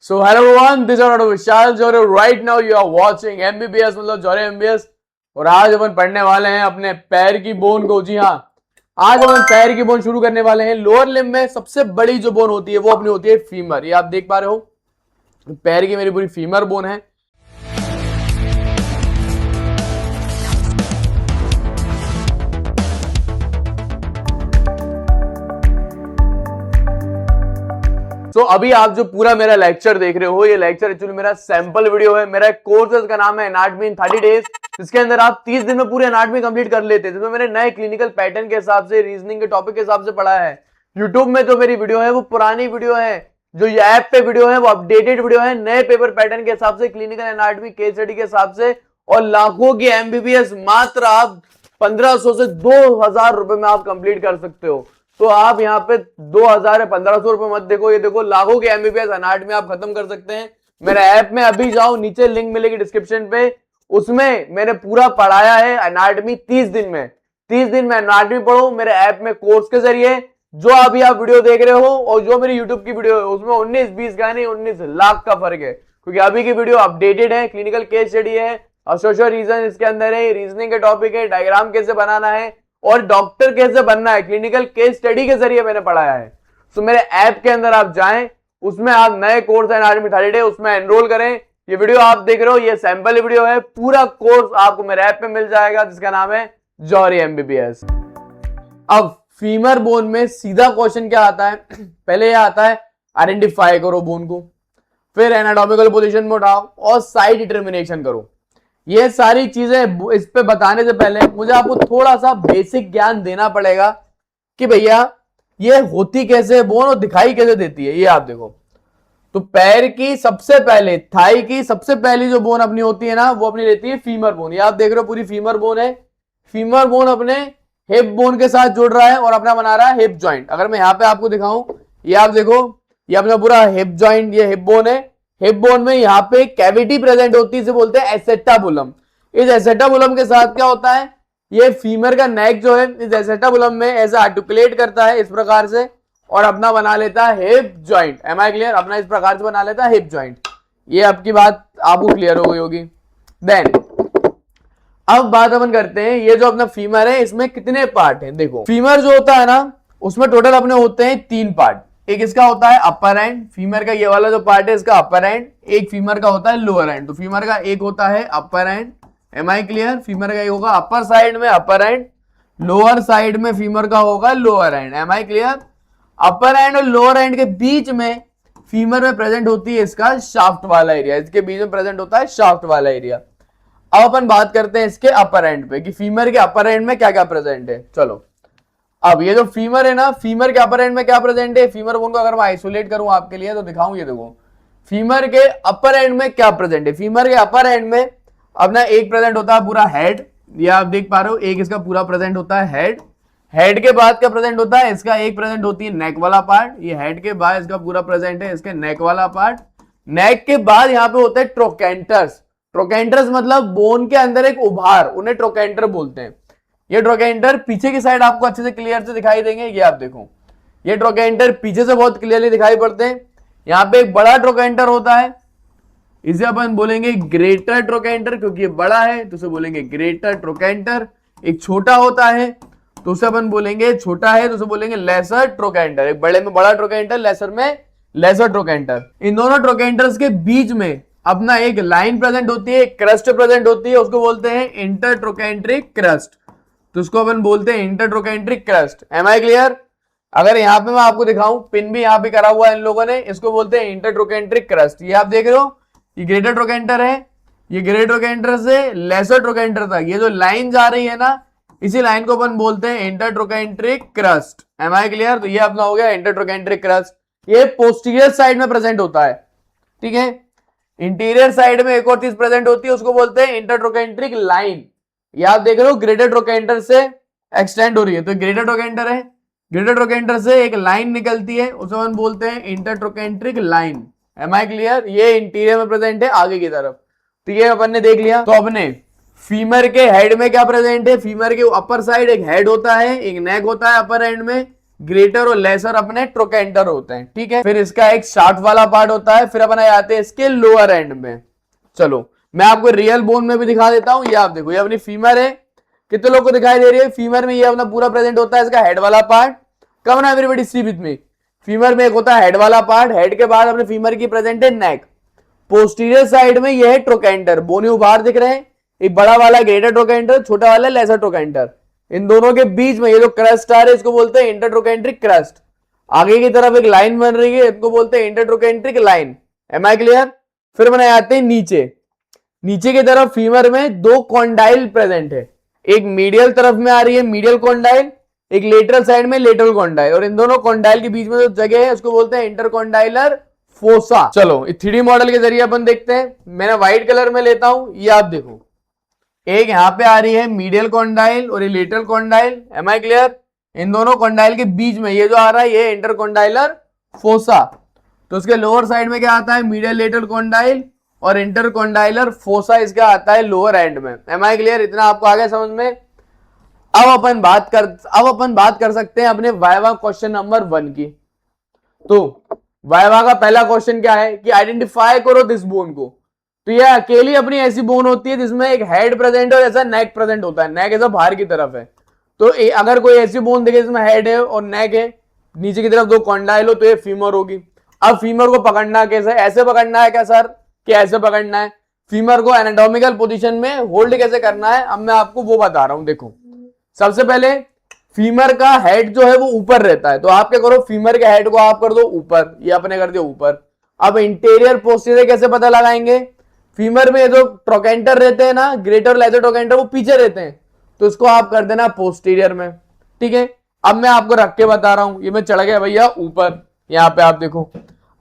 So hello everyone, this is Dr. Vishal Jore. Right now you are watching MBBS मतलब जौरे MBBS और आज अपन पढ़ने वाले हैं अपने पैर की बोन को। जी हाँ, आज अपन पैर की बोन शुरू करने वाले हैं। लोअर लिम्ब में सबसे बड़ी जो बोन होती है वो अपनी होती है फीमर। ये आप देख पा रहे हो, पैर की मेरी पूरी फीमर बोन है। तो अभी आप जो पूरा मेरा लेक्चर देख रहे हो, ये लेक्चर एक्चुअली मेरा सैंपल वीडियो है। मेरा एक कोर्स है, इसका नाम है एनाटॉमी इन 30 डेज, जिसके अंदर आप 30 दिन में पूरे एनाटॉमी कंप्लीट कर लेते हैं, जिसमें मैंने नए क्लिनिकल पैटर्न के हिसाब से, रीजनिंग के टॉपिक के हिसाब से पढ़ा है। यूट्यूब में जो मेरी वीडियो है वो पुरानी वीडियो है, जो ये ऐप पे वीडियो है वो अपडेटेड वीडियो है, नए पेपर पैटर्न के हिसाब से, क्लिनिकल एनाटॉमी केस स्टडी के हिसाब से, और लाखों की एमबीबीएस मात्र आप 1500 से 2000 रुपए में आप कंप्लीट कर सकते हो। तो आप यहाँ पे 2000 या 1500 रुपए मत देखो, ये देखो लाखों के एमबीबीएस एनाटॉमी आप खत्म कर सकते हैं। मेरे ऐप में अभी जाओ, नीचे लिंक मिलेगी डिस्क्रिप्शन पे, उसमें मैंने पूरा पढ़ाया है एनाटॉमी 30 दिन में। 30 दिन में एनाटॉमी पढ़ो मेरे ऐप में कोर्स के जरिए। जो अभी आप वीडियो देख रहे हो और जो मेरी यूट्यूब की वीडियो है उसमें 19-20 का नहीं 19 लाख का फर्क है, क्योंकि अभी की वीडियो अपडेटेड है, क्लिनिकल केस स्टडी है, एसोसिएशन रीजन इसके अंदर है, रीजनिंग के टॉपिक है, डायग्राम कैसे बनाना है और डॉक्टर कैसे बनना है, क्लिनिकल केस स्टडी के जरिए मैंने पढ़ाया है। तो मेरे ऐप के अंदर आप जाएं, उसमें आप नए कोर्स एनाटॉमी 30 डे उसमें एनरोल करें। ये वीडियो आप देख रहे हो ये सैंपल वीडियो है, पूरा कोर्स आपको मेरे ऐप पे मिल जाएगा, जिसका नाम है जौहरी एमबीबीएस। अब फीमर बोन में सीधा क्वेश्चन क्या आता है, पहले ये आता है आइडेंटिफाई करो बोन को, फिर एनाटॉमिकल पोजीशन में उठाओ और साइड डिटर्मिनेशन करो। ये सारी चीजें इस पे बताने से पहले मुझे आपको थोड़ा सा बेसिक ज्ञान देना पड़ेगा कि भैया ये होती कैसे है बोन और दिखाई कैसे देती है। ये आप देखो, तो पैर की सबसे पहले, थाई की सबसे पहली जो बोन अपनी होती है ना, वो अपनी रहती है फीमर बोन। ये आप देख रहे हो पूरी फीमर बोन है। फीमर बोन अपने हिप बोन के साथ जुड़ रहा है और अपना बना रहा है हिप जॉइंट। अगर मैं यहाँ पे आपको दिखाऊं, ये आप देखो, ये अपना पूरा हिप जॉइंट, ये हिप बोन है। हिप बोन में यहाँ पे कैविटी प्रेजेंट होती है, इसे बोलते हैं एसेटाबुलम। इस एसेटाबुलम के साथ क्या होता है, ये फीमर का नेक जो है इस एसेटाबुलम में ऐसे आर्टिकुलेट करता है इस प्रकार से और अपना बना लेता है hip joint. Am I clear? अपना इस प्रकार से बना लेता है हिप जॉइंट। ये आपकी बात आपको क्लियर हो गई होगी। देन अब बात अपन करते हैं, ये जो अपना फीमर है इसमें कितने पार्ट हैं। देखो, फीमर जो होता है ना उसमें टोटल अपने होते हैं 3 पार्ट। एक इसका होता है अपर एंड, फीमर का ये वाला जो पार्ट है इसका अपर एंड। एक फीमर का होता है लोअर एंड। तो फीमर का एक होता है upper end, am I clear? Femur का एक होगा अपर साइड में अपर एंड, लोअर साइड में फीमर का होगा lower end, am I clear? Upper end और लोअर एंड के बीच में फीमर में प्रेजेंट होती है इसका शाफ्ट वाला एरिया, इसके बीच में प्रेजेंट होता है शाफ्ट वाला एरिया। अब अपन बात करते हैं इसके अपर एंड पे कि फीमर के अपर एंड में क्या क्या प्रेजेंट है। चलो, अब ये जो फीमर है ना, फीमर के अपर एंड में क्या प्रेजेंट है, फीमर बोन को अगर मैं आइसोलेट करूं आपके लिए तो दिखाऊं। ये देखो, फीमर के अपर एंड में क्या प्रेजेंट है। फीमर के अपर एंड में अपना एक प्रेजेंट होता है पूरा हेड, ये आप देख पा रहे हो, एक इसका पूरा प्रेजेंट होता है हेड। हेड के बाद क्या प्रेजेंट होता है, इसका एक प्रेजेंट होती है नेक वाला पार्ट। ये हेड के बाद इसका पूरा प्रेजेंट है इसके नेक वाला पार्ट। नेक के बाद यहाँ पे होता है ट्रोकेंटर्स। ट्रोकेंटर्स मतलब बोन के अंदर एक उभार, उन्हें ट्रोकेंटर बोलते हैं। ये ट्रोकेंटर पीछे की साइड आपको अच्छे से क्लियर से दिखाई देंगे। ये आप देखो, ये ट्रोकेंटर पीछे से बहुत क्लियरली दिखाई पड़ते हैं। यहाँ पे एक बड़ा ट्रोकेंटर होता है, इसे अपन बोलेंगे ग्रेटर ट्रोकेंटर, क्योंकि ये बड़ा है तो उसे बोलेंगे ग्रेटर ट्रोकेंटर। एक छोटा होता है तो उसे अपन बोलेंगे, छोटा है तो उसे बोलेंगे लेसर ट्रोकेंटर। एक बड़े में बड़ा ट्रोकेंटर, लेसर में लेसर ट्रोकेंटर। इन दोनों ट्रोकेंटर्स के बीच में अपना एक लाइन प्रेजेंट होती है, एक क्रस्ट प्रेजेंट होती है, उसको बोलते हैं इंटरट्रोकेंट्रिक क्रस्ट। तो उसको अपन बोलते हैं intertrochanteric crest. Am I clear? अगर यहाँ पे मैं आपको दिखाऊं, पिन भी यहाँ पे करा हुआ है इन लोगों ने, इसको बोलते हैं इंटरट्रोकेंट्रिक क्रस्ट। ये आप देख रहे हो, ये ग्रेटर ट्रोकेंटर है, ये ग्रेटर ट्रोकेंटर से लेसर ट्रोकेंटर तक ये जो लाइन जा रही है ना, इसी लाइन को अपन बोलते हैं intertrochanteric crest. Am I clear? तो ये अपना हो गया इंटरट्रोकेंट्रिक क्रस्ट। ये पोस्टीरियर साइड में प्रेजेंट होता है, ठीक है। इंटीरियर साइड में एक और चीज प्रेजेंट होती है, उसको बोलते हैं इंटरट्रोकेंट्रिक लाइन। ये आप देख रहे हो ग्रेटर ट्रोकेंटर से एक्सटेंड हो रही है, तो ग्रेटर ट्रोकेंटर है, ग्रेटर ट्रोकेंटर से एक लाइन निकलती है, उसे हम बोलते हैं intertrochanteric line. Am I clear? ये इंटीरियर में प्रेजेंट है आगे की तरफ। तो ये अपन ने देख लिया। तो अपने फीमर के हेड में क्या प्रेजेंट है, फीमर के अपर साइड एक हेड होता है, एक नेक होता है अपर एंड में, ग्रेटर और लेसर अपने ट्रोकेंटर होते हैं, ठीक है। फिर इसका एक शाफ्ट वाला पार्ट होता है, फिर अपन आते हैं इसके लोअर एंड में। चलो मैं आपको रियल बोन में भी दिखा देता हूं। ये आप देखो, ये अपनी फीमर है। कितने लोग को दिखाई दे रही है? फीमर में ये अपना पूरा प्रेजेंट होता है इसका हेड वाला पार्ट। कम ना everybody see with me. Femur में एक होता है हेड वाला पार्ट, हेड के बाद अपने फीमर की प्रेजेंट है नेक। पोस्टीरियर साइड में ये है ट्रोकेंटर, बोने उभार दिख रहे हैं। एक बड़ा वाला ग्रेटर ट्रोकेंटर, छोटा वाला लेसर ट्रोकेंटर। इन दोनों के बीच में ये जो क्रस्ट आ रहा है इसको बोलते हैं इंटरट्रोकेंट्रिक क्रस्ट। आगे की तरफ एक लाइन बन रही है, इसको बोलते हैं intertrochanteric line. Am I clear? फिर बनाए आते हैं नीचे। नीचे की तरफ फीमर में दो कॉन्डाइल प्रेजेंट है। एक मीडियल तरफ में आ रही है मीडियल कॉन्डाइल, एक लेटरल साइड में लेटरल कॉन्डाइल, और इन दोनों कॉन्डाइल के बीच में जो जगह है उसको बोलते हैं इंटरकॉन्डाइलर फोसा। चलो 3D मॉडल के जरिए अपन देखते हैं। मैंने व्हाइट कलर में लेता हूं, ये आप देखो। एक यहां पे आ रही है मीडियल कॉन्डाइल और ये lateral condyle. Am I clear? इन दोनों कॉन्डाइल के बीच में ये जो आ रहा है ये इंटरकॉन्डाइलर फोसा। तो उसके लोअर साइड में क्या आता है? मीडियल लेटरल कॉन्डाइल, और इंटरकॉन्डाइलर फोसा इसका आता है लोअर एंड में। Am I clear? इतना आपको आ गया समझ में? अब अपन बात कर सकते हैं अपने वाइवा क्वेश्चन नंबर 1 की। तो वाइवा का पहला क्वेश्चन क्या है कि आइडेंटिफाई करो दिस बोन को। तो ये अकेली अपनी ऐसी बोन होती है जिसमें एक हेड प्रेजेंट और ऐसा नेक प्रेजेंट होता है। नेक ऐसा बाहर की तरफ है। तो अगर कोई ऐसी बोन देखे जिसमें हेड है और नेक है, नीचे की तरफ दो कॉन्डाइल हो, तो ये फीमर होगी। अब फीमर को पकड़ना कैसे? ऐसे पकड़ना है क्या सर कि ऐसे पकड़ना है? फीमर को एनाटॉमिकल पोजीशन में होल्ड कैसे करना है, अब मैं आपको वो बता रहा हूं। देखो सबसे पहले फीमर का हेड जो है वो ऊपर रहता है, तो आप क्या करो, फीमर के हेड को आप कर दो ऊपर, ये अपने कर दिया ऊपर। अब इंटीरियर पोस्टीरियर कैसे पता लगाएंगे? फीमर में जो ट्रोकेंटर रहते हैं ना, ग्रेटर लेसर ट्रोकेंटर, वो पीछे रहते हैं, तो इसको आप कर देना पोस्टीरियर में, ठीक है। अब मैं आपको रख के बता रहा हूं। ये मैं चढ़ गया भैया ऊपर, यहां पे आप देखो।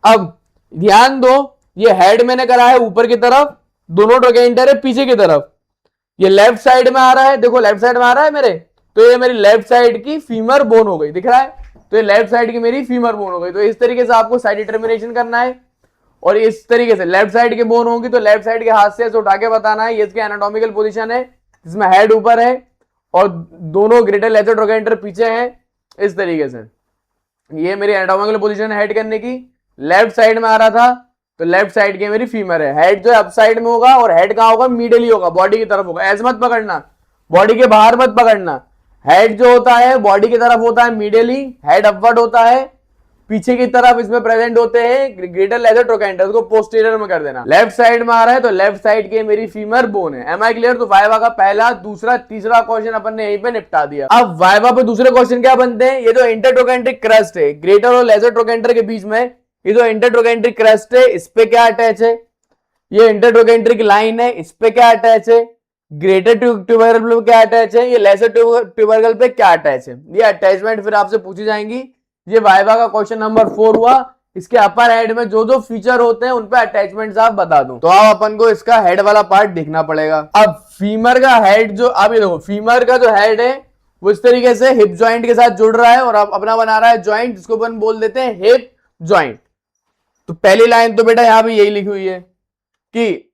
अब ध्यान दो, ये हेड मैंने करा है ऊपर की तरफ, दोनों ट्रोकेंटर है पीछे की तरफ। ये लेफ्ट साइड में आ रहा है, देखो लेफ्ट साइड में आ रहा है मेरे, तो ये मेरी लेफ्ट साइड की फीमर बोन हो गई, दिख रहा है? तो ये लेफ्ट साइड की मेरी फीमर बोन हो गई। तो इस तरीके से आपको साइड डिटर्मिनेशन करना है। और इस तरीके से लेफ्ट साइड की बोन होगी तो लेफ्ट साइड के हाथ से उठा के बताना है। ये इसकी एनाटॉमिकल पोजीशन है जिसमें हेड ऊपर है और दोनों ग्रेटर लेसर ट्रोकेंटर पीछे हैं, इस तरीके से। ये मेरी एनाटॉमिकल पोजीशन है हेड करने की। लेफ्ट साइड में आ रहा था तो लेफ्ट साइड की मेरी फीमर है। हेड जो है अप साइड में होगा और हेड कहां होगा? मिडिल ही होगा, बॉडी की तरफ होगा। ऐसे मत पकड़ना, बॉडी के बाहर मत पकड़ना। हेड जो होता है बॉडी की तरफ होता है मिडिल ही, हेड अपवर्ड होता है, पीछे की तरफ इसमें प्रेजेंट होते हैं ग्रेटर लेसर ट्रोकेंटर, उसको पोस्टीरियर में कर देना। लेफ्ट साइड में आ रहा है तो लेफ्ट साइड की मेरी फीमर बोन है। Am I clear? तो वाइवा का पहला, दूसरा, तीसरा क्वेश्चन अपन ने यहीं पे निपटा दिया। अब वाइवा पे दूसरे क्वेश्चन क्या बनते हैं? ये जो इंटरट्रोकेंट्रिक क्रस्ट है ग्रेटर और लेसर ट्रोकेंटर के बीच में, ये जो इंटरट्रोकेंट्रिक क्रस्ट है इस पे क्या अटैच है? ये इंटरट्रोकेंट्रिक लाइन है, इस पे क्या अटैच है? ग्रेटर ट्यूबरकल पे क्या अटैच है? ये लेसर ट्यूबरकल पे क्या अटैच है? ये अटैचमेंट फिर आपसे पूछी जाएंगी। ये वाइवा का क्वेश्चन नंबर 4 हुआ। इसके अपर हेड में जो जो फीचर होते हैं उन पे अटैचमेंट्स आप बता दूं। तो अब अपन को इसका हेड वाला पार्ट देखना पड़ेगा। अब फीमर का हेड जो, अब ये देखो फीमर का जो हेड है वो इस तरीके से हिप जॉइंट के साथ जुड़ रहा है और अब अपना बना रहा है जॉइंट, जिसको अपन बोल देते हैं हिप जॉइंट। तो पहली लाइन तो बेटा यहां भी यही लिखी हुई है कि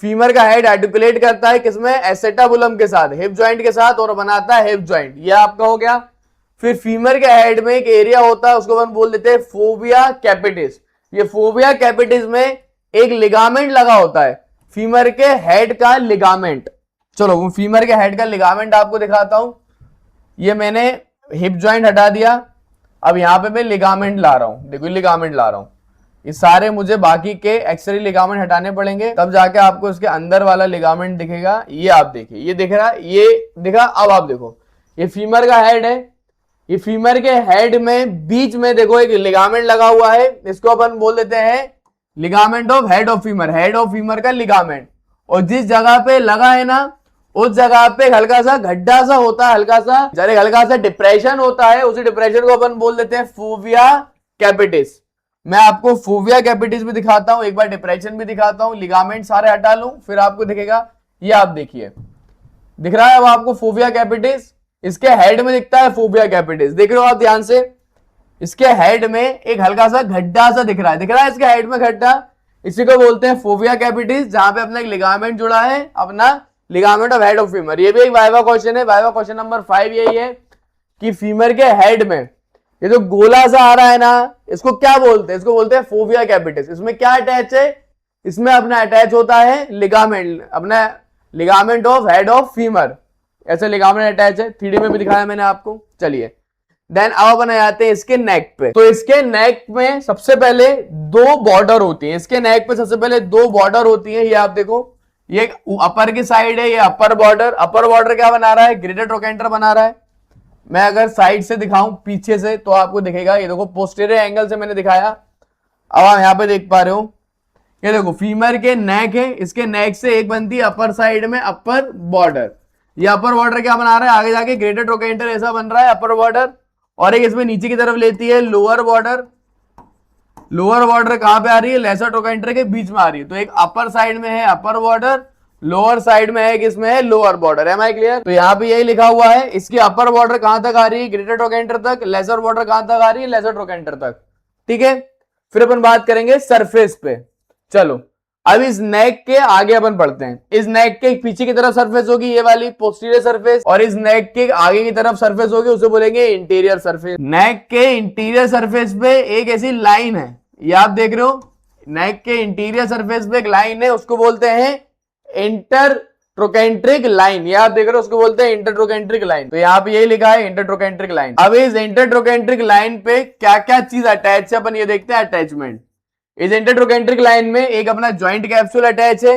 फीमर का हेड आर्टिकुलेट करता है किसमें? एसेटाबुलम के साथ, हिप जॉइंट के साथ, और बनाता है हिप जॉइंट। ये आपका हो गया। फिर फीमर के हेड में एक एरिया होता है उसको अपन बोल देते हैं फोबिया कैपिटिस। ये फोबिया कैपिटिस में एक लिगामेंट लगा होता है, फीमर के हेड का लिगामेंट। चलो वो फीमर के हेड का लिगामेंट आपको दिखाता हूं। ये मैंने हिप जॉइंट हटा दिया, अब यहां पे मैं लिगामेंट ला रहा हूं। देखो लिगामेंट ला रहा हूं, ये सारे मुझे बाकी के एक्सरी लिगामेंट हटाने पड़ेंगे, तब जाके आपको इसके अंदर वाला लिगामेंट दिखेगा। ये आप देखिए, ये दिख रहा है, ये दिखा। अब आप देखो ये फीमर का हेड है, ये फीमर के हेड में बीच में देखो एक लिगामेंट लगा हुआ है, इसको अपन बोल देते हैं ligament of head of femur, head of femur का लिगामेंट। और जिस जगह पे लगा है ना उस जगह पे हल्का सा गड्ढा सा होता है, हल्का सा डिप्रेशन होता है, उसी डिप्रेशन को अपन बोल देते हैं फोबिया कैपिटिस। मैं आपको फोबिया कैपिटिस भी दिखाता हूं, एक बार डिप्रेशन भी दिखाता हूं, लिगामेंट सारे हटा लूं फिर आपको दिखेगा। ये आप देखिए, दिख रहा है अब आपको फोबिया कैपिटिस? इसके हेड में दिखता है फोबिया कैपिटिस, देख रहे हो आप ध्यान से? इसके हेड में एक हल्का सा गड्ढा सा दिख रहा है इसके हेड में गड्ढा, इसी को बोलते हैं फोबिया कैपिटिस, जहां पे अपना एक लिगामेंट जुड़ा है, अपना ligament of head of femur. ये भी एक वाइवा क्वेश्चन है, वाइवा क्वेश्चन नंबर 5 यही है कि फीमर के हेड में ये जो गोला सा आ रहा है ना, इसको क्या बोलते हैं? इसको बोलते हैं फोविया कैपिटस। इसमें क्या अटैच है? इसमें अपना अटैच होता है लिगामेंट, अपना ligament of head of femur, ऐसे लिगामेंट अटैच है, 3D में भी दिखाया मैंने आपको। चलिए देन अब अपन जाते हैं इसके नेक पे। तो इसके नेक में सबसे पहले दो बॉर्डर होती है, इसके नेक पे सबसे पहले दो बॉर्डर होती है। ये आप देखो, ये अपर की साइड है, ये अपर बॉर्डर। अपर बॉर्डर क्या बना रहा है? ग्रेटर ट्रोकेंटर बना रहा है। मैं अगर साइड से दिखाऊं पीछे से तो आपको दिखेगा, ये देखो पोस्टीरियर एंगल से मैंने दिखाया। अब आप यहां पे देख पा रहे हो, ये देखो फीमर के नेक है, इसके नेक से एक बनती है अपर साइड में अपर बॉर्डर। ये अपर बॉर्डर क्या बना रहा है? आगे जाके ग्रेटर ट्रोकेंटर ऐसा बन रहा है अपर बॉर्डर, और एक इसमें नीचे की तरफ लेती है लोअर बॉर्डर। लोअर बॉर्डर कहां पे आ रही है? लेसर ट्रोकेंटर के बीच में आ रही है। तो एक अपर साइड में है अपर बॉर्डर, लोअर साइड में है, किसमें है? Lower border. Am I clear? तो यहाँ पे यही लिखा हुआ है, इसकी अपर बॉर्डर कहां तक आ रही है? ग्रेटर ट्रोकेंटर तक। लेसर बॉर्डर कहां तक आ रही है? लेसर ट्रोकेंटर तक। ठीक है, फिर अपन बात करेंगे सरफेस पे। चलो अब इस नेक के आगे अपन बढ़ते हैं। इस नेक के पीछे की तरफ सरफेस होगी ये वाली पोस्टीरियर सरफेस, और इस नेक के आगे की तरफ सरफेस होगी, उसे बोलेंगे इंटीरियर सरफेस। नेक के इंटीरियर सरफेस पे एक ऐसी लाइन है, ये आप देख रहे हो, नेक के इंटीरियर सरफेस पे एक लाइन है, उसको बोलते हैं इंटरट्रोकेंट्रिक लाइन। ये आप देख रहे हो, उसको बोलते हैं इंटरट्रोकेंट्रिक लाइन। तो यहाँ पे यही लिखा है इंटरट्रोकेंट्रिक लाइन। अब इस इंटरट्रोकेंट्रिक लाइन पे क्या क्या चीज अटैच है अपन ये देखते हैं। अटैचमेंट, इस इंटरट्रोकेंट्रिक लाइन में एक अपना जॉइंट कैप्सूल अटैच है,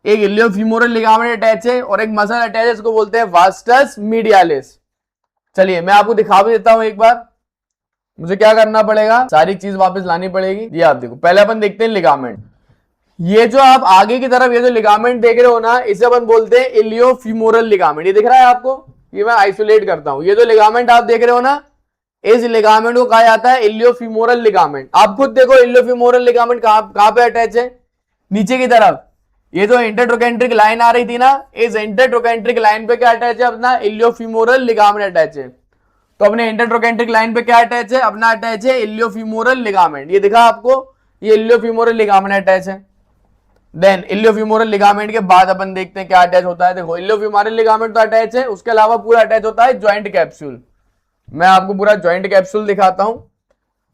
एक इलियोफीमोरल लिगामेंट अटैच है, और एक मसल अटैच है, इसको बोलते हैं वास्टस मीडियालिस। चलिए मैं आपको दिखा भी देता हूं एक बार। मुझे क्या करना पड़ेगा? सारी चीज वापस लानी पड़ेगी। ये आप देखो, पहले अपन देखते हैं लिगामेंट। ये जो आप आगे की तरफ ये जो लिगामेंट देख रहे हो ना, इसे अपन बोलते हैं इलियोफीमोरल लिगामेंट। ये दिख रहा है आपको? ये मैं आइसोलेट करता हूं। ये जो लिगामेंट आप देख रहे हो ना, इस लिगामेंट को कहा जाता है इलियोफीमोरल लिगामेंट। आप खुद देखो इलियोफीमोरल लिगामेंट कहां पे अटैच है? नीचे की तरफ। ये जो इंटरट्रोकेंट्रिक लाइन आ रही थी ना, इस इंटरट्रोकेंट्रिक लाइन पे क्या अटैच है? अपना इलियोफीमोरल लिगामेंट अटैच है। तो अपने इंटरट्रोकेंट्रिक लाइन पे क्या अटैच है? अपना अटैच है इलियोफीमोरल लिगामेंट। ये दिखा आपको, ये इलियोफीमोरल लिगामेंट अटैच है। देन इलियोफीमोरल लिगामेंट के बाद अपन देखते हैं क्या अटैच होता है। देखो इलियोफीमोरल लिगामेंट तो अटैच है, उसके अलावा पूरा अटैच होता है ज्वाइंट कैप्सूल। मैं आपको पूरा ज्वाइंट कैप्सूल दिखाता हूं।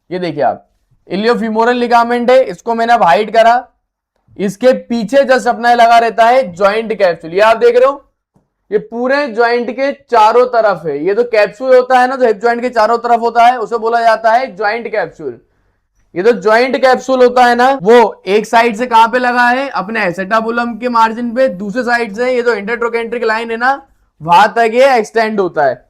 ये देखिए आप, इलियोफीमोरल लिगामेंट है, इसको मैंने अब हाइड करा। इसके पीछे जस्ट अपना लगा रहता है ज्वाइंट कैप्सूल। ये आप देख रहे हो, ये पूरे ज्वाइंट के चारों तरफ है। ये जो कैप्सूल होता है ना, जो हिप ज्वाइंट के चारों तरफ होता है, उसे बोला जाता है ज्वाइंट कैप्सूल। ये जो ज्वाइंट कैप्सूल होता है ना, वो एक साइड से कहां पे लगा है? अपने एसेटाबुलम के मार्जिन पे। दूसरे साइड से ये जो इंटरट्रोकेंट्रिक लाइन है ना, वहां तक ये एक्सटेंड होता है।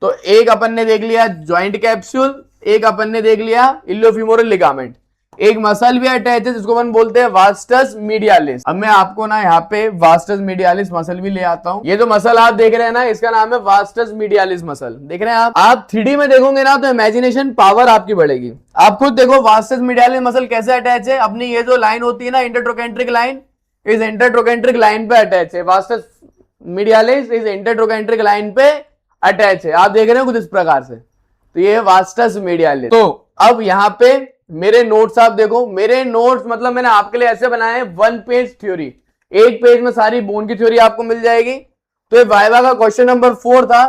तो एक अपन ने देख लिया ज्वाइंट कैप्सूल, एक अपन ने देख लिया इलियोफीमोरल लिगामेंट, एक मसल भी अटैच है जिसको अपन बोलते हैं वास्टस मीडियालिस। अब मैं आपको ना यहाँ पे वास्टस मीडियालिस मसल भी ले आता हूँ। ये जो मसल आप देख रहे हैं ना, इसका नाम है वास्टस मीडियालिस मसल। देख रहे हैं आप 3D में देखोगे ना तो इमेजिनेशन पावर आपकी बढ़ेगी। आप खुद देखो वास्टस मीडियालिस मसल कैसे अटैच है। अपनी ये जो लाइन होती है ना इंटरट्रोकेंट्रिक लाइन, इस इंटरट्रोकेंट्रिक लाइन पे अटैच है। वास्टस मीडियालिस इस इंटरट्रोकेंट्रिक लाइन पे अटैच है। आप देख रहे हो कुछ इस प्रकार से। तो ये है वास्टस मीडियालिस। तो अब यहाँ पे मेरे नोट्स आप देखो, मेरे नोट्स मतलब मैंने आपके लिए ऐसे बनाए हैं 1 पेज थ्योरी। एक पेज में सारी बोन की थ्योरी आपको मिल जाएगी। तो ये वाइवा का क्वेश्चन नंबर 4 था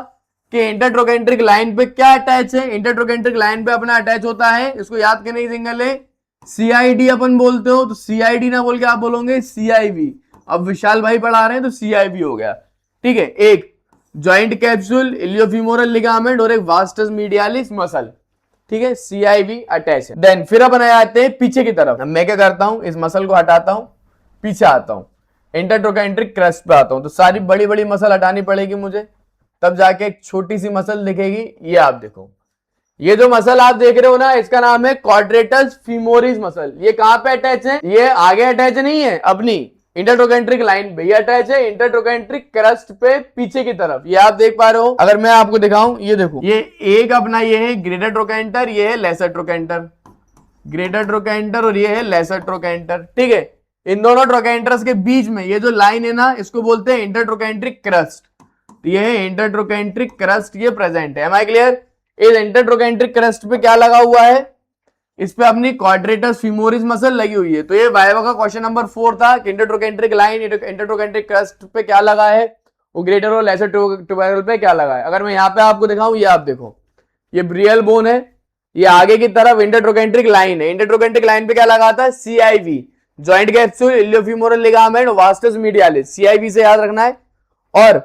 कि इंटरट्रोकेंट्रिक लाइन पे क्या अटैच है। इंटरट्रोकेंट्रिक लाइन पे अपना अटैच होता है, इसको याद करने की सिंगल है CID अपन बोलते हो। तो CID ना बोल के आप बोलोगे CIV। अब विशाल भाई पढ़ा रहे हैं तो CIV हो गया। ठीक है, एक ज्वाइंट कैप्सूल, इलियोफीमोरल लिगामेंट और एक वास्टस मीडियालिस मसल। ठीक है, CIV अटैच है। देन फिर अपन आते हैं पीछे की तरफ। मैं क्या करता हूं, इस मसल को हटाता हूं, पीछे आता हूं, इंटरट्रोकेंट्रिक क्रस्ट पे आता हूं। तो सारी बड़ी बड़ी मसल हटानी पड़ेगी मुझे, तब जाके एक छोटी सी मसल दिखेगी। ये आप देखो, ये जो मसल आप देख रहे हो ना, इसका नाम है क्वाड्रेटस फीमोरिस मसल। ये कहां पे अटैच है? ये आगे अटैच नहीं है अपनी इंटरट्रोकेंट्रिक लाइन पे, ये अटैच है इंटरट्रोकेंट्रिक क्रस्ट पे पीछे की तरफ। ये आप देख पा रहे हो। अगर मैं आपको दिखाऊं, ये देखो, ये एक अपना ये है ग्रेटर ट्रोकेंटर, ये है लेसर ट्रोकेंटर। ग्रेटर ट्रोकेंटर और ये है लेसर ट्रोकेंटर। ठीक है, इन दोनों ट्रोकेंटर्स के बीच में ये जो लाइन है ना, इसको बोलते हैं इंटरट्रोकेंट्रिक क्रस्ट। ये है इंटरट्रोकेंट्रिक क्रस्ट, ये प्रेजेंट है। Am I clear? इस इंटरट्रोकेंट्रिक क्रस्ट पे क्या लगा हुआ है? इस पे अपनी क्वाड्रेटस फीमोरिस मसल लगी हुई है। तो ये वाइवा का क्वेश्चन नंबर 4 था कि इंटरट्रोकेंट्रिक लाइन इंटरट्रोकेंट्रिक क्रस्ट पे क्या लगा है, वो ग्रेटर और लेसर ट्यूबरकल पे क्या लगा है। अगर मैं यहाँ पे आपको दिखाऊं, ये आप देखो, ये रियल बोन है, ये आगे की तरफ इंटरट्रोकेंट्रिक लाइन है। इंटरट्रोकेंट्रिक लाइन पे क्या लगा था, CIV, joint capsule iliofemoral ligament vastus medialis, CIV से याद रखना है। और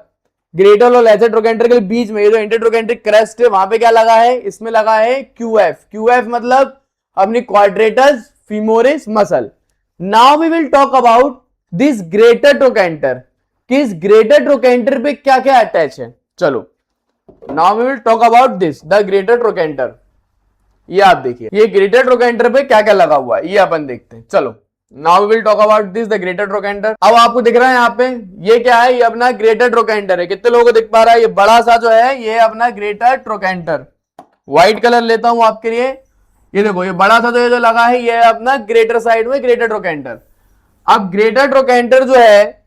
ग्रेटर और लेसर ट्रोकेंटर के बीच में ये जो इंटरट्रोकेंट्रिक क्रस्ट है वहां पे क्या लगा है, इसमें लगा है QF। QF मतलब अपनी quadratus femoris muscle. Now we will talk about this greater trochanter, कि इस ग्रेटर ट्रोकेंटर पे क्या क्या अटैच है। चलो now we will talk about this the greater trochanter. ये आप देखिए, ये ग्रेटर ट्रोकेंटर पे क्या क्या लगा हुआ है ये अपन देखते हैं। चलो now we will talk about this the greater trochanter. अब आपको दिख रहा है यहाँ पे ये क्या है, ये अपना ग्रेटर ट्रोकेंटर है। कितने लोगों को दिख पा रहा है, ये बड़ा सा जो है ये अपना ग्रेटर ट्रोकेंटर। व्हाइट कलर लेता हूं आपके लिए, ये देखो ये बड़ा सा जो लगा है ये अपना ग्रेटर साइड में ग्रेटर ट्रोकेंटर। अब ग्रेटर ट्रोकेंटर जो है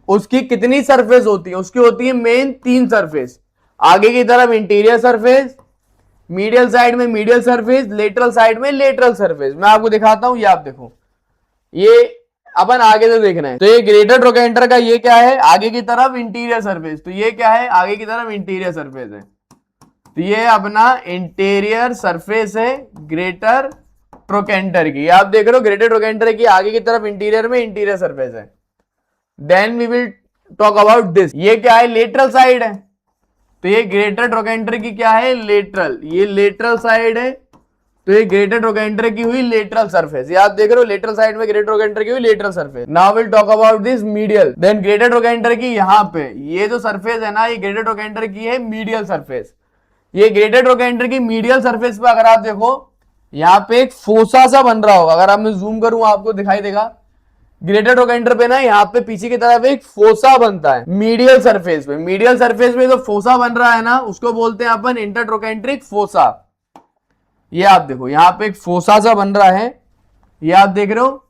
उसकी कितनी सरफेस होती है, उसकी होती है मेन 3 सरफेस। आगे की तरफ इंटीरियर सरफेस, मीडियल साइड में मीडियल सरफेस, लेटरल साइड में लेटरल सरफेस। मैं आपको दिखाता हूं, ये आप देखो, ये अपन आगे से देखना है। तो ये ग्रेटर ट्रोकेंटर का ये क्या है, आगे की तरफ इंटीरियर सरफेस। तो ये क्या है, आगे की तरफ इंटीरियर सरफेस है। तो ये अपना इंटीरियर सरफेस है ग्रेटर ट्रोकेंटर की। आप देख रहे हो ग्रेटर ट्रोकेंटर की आगे की तरफ इंटीरियर में इंटीरियर सरफेस है। Then we will talk about this, ये क्या है, लेटरल साइड है। तो ये ग्रेटर ट्रोकेंटर की क्या है, लेटरल, ये लेटरल साइड है। तो ये ग्रेटर ट्रोकेंटर की हुई लेटरल सरफेस। ये आप देख रहे हो लेटरल साइड में ग्रेटर ट्रोकेंटर की हुई lateral surface. Now will talk about this medial. Then greater trochanter की यहाँ पे ये जो सरफेस है ना, ये ग्रेटर ट्रोकेंटर की है मीडियल सरफेस। ये ग्रेटर ट्रोकेंटर की मीडियल सरफेस पे अगर आप देखो यहाँ पे एक फोसा सा बन रहा होगा। अगर आप मैं जूम करूं आपको दिखाई देगा, ग्रेटर ट्रोकेंटर पे ना यहाँ पे पीछे की तरफ एक फोसा बनता है मीडियल सरफेस पे। मीडियल सरफेस पे जो फोसा बन रहा है ना उसको बोलते हैं अपन इंटरट्रोकेंट्रिक फोसा। ये आप देखो यहाँ पे एक फोसा सा बन रहा है, ये आप देख रहे हो,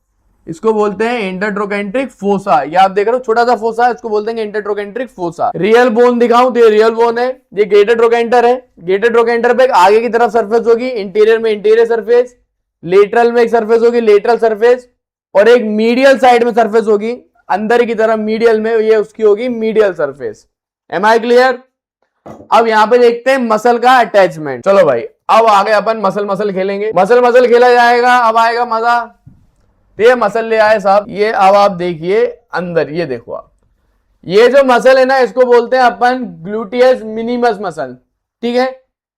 इसको बोलते हैं इंटरट्रोकेंट्रिक फोसा। ये आप देख रहे हो छोटा सा फोसा, इसको बोलते हैं इंटरट्रोकेंट्रिक फोसा। रियल बोन दिखाऊं तो ये रियल बोन है, ये ग्रेटर ट्रोकेंटर है। ग्रेटर ट्रोकेंटर पे आगे की तरफ सरफेस होगी, इंटीरियर में इंटीरियर सरफेस, लेटरल में एक सरफेस होगी लेटरल सरफेस, और एक मीडियल साइड में सरफेस होगी अंदर की तरफ मीडियल में, ये उसकी होगी medial surface. Am I clear. अब यहाँ पे देखते हैं मसल का अटैचमेंट। चलो भाई अब आगे अपन मसल खेलेंगे, मसल खेला जाएगा। अब आएगा मजा। तो ये मसल ले आए साहब, ये अब आप देखिए अंदर, ये देखो आप, ये जो मसल है ना इसको बोलते हैं अपन ग्लूटियस मिनिमस मसल। ठीक है,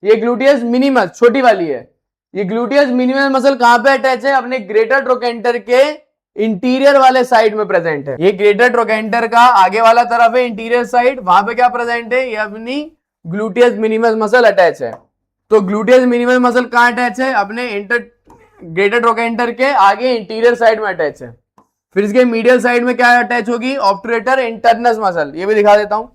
ये ग्लूटियस मिनिमस छोटी वाली है। ये ग्लूटियस मिनिमस मसल कहां पे अटैच है, अपने ग्रेटर ट्रोकेंटर के इंटीरियर वाले साइड में प्रेजेंट है। ये ग्रेटर ट्रोकेंटर का आगे वाला तरफ है इंटीरियर साइड, वहां पे क्या प्रेजेंट है, ये अपनी ग्लूटियस मिनिमस मसल अटैच है। तो ग्लूटियस मिनिमस मसल कहां अटैच है, अपने ग्रेटर ट्रोकेंटर के आगे इंटीरियर साइड में अटैच है। फिर इसके मीडियल साइड में क्या अटैच होगी, ऑब्टुरेटर इंटरनस मसल। ये भी दिखा देता हूं,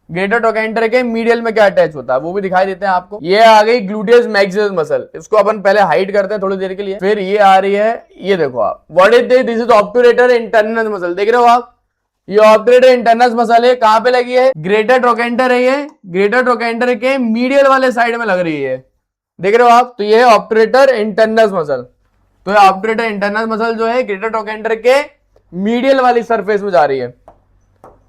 ग्रेटर ट्रोकेंटर के मीडियल में क्या अटैच होता है वो भी दिखाई देते हैं आपको। ये आ गई ग्लूटियस मैक्सिमस मसल, इसको अपन पहले हाइड करते हैं थोड़ी देर के लिए। फिर ये आ रही है, ये देखो आप, what is this is obturator internus muscle. देख रहे हो आप, ये ऑब्टुरेटर इंटरनस मसल है, कहां पे लगी है, ग्रेटर ट्रोकेंटर है। ये ग्रेटर ट्रोकेंटर के मीडियल वाले साइड में लग रही है, देख रहे हो आप। तो ये ऑब्टुरेटर इंटरनस मसल। तो ऑब्टुरेटर इंटरनस मसल जो है ग्रेटर ट्रोकेंटर के मीडियल वाली सरफेस में जा रही है।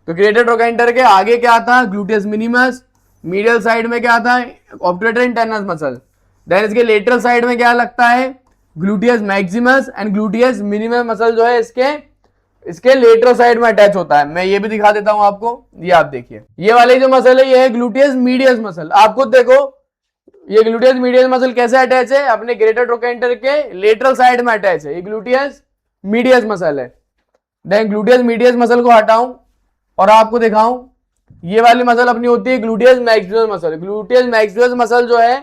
तो ग्रेटर ट्रोकेंटर के आगे क्या था, ग्लूटियस मिनिमस, मीडियल साइड में क्या था, ऑब्टुरेटर इंटरनस मसल। देन इसके लेटरल साइड में क्या लगता है, gluteus Maximus and gluteus minimus muscle जो है इसके लेटरल साइड में अटैच होता है। मैं ये भी दिखा देता हूं आपको, ये आप देखिए, ये वाली जो मसल है ये है ग्लूटियस मीडियस मसल। आप खुद देखो ये ग्लूटियस मीडियस मसल कैसे अटैच है, अपने ग्रेटर ट्रोकेंटर के लेटरल साइड में अटैच है। ये ग्लूटियस मीडियस मसल है। देन ग्लूटियस मीडियस मसल को हटाऊं और आपको दिखाऊं, ये वाली मसल अपनी होती है gluteus maximus muscle. Gluteus maximus muscle जो है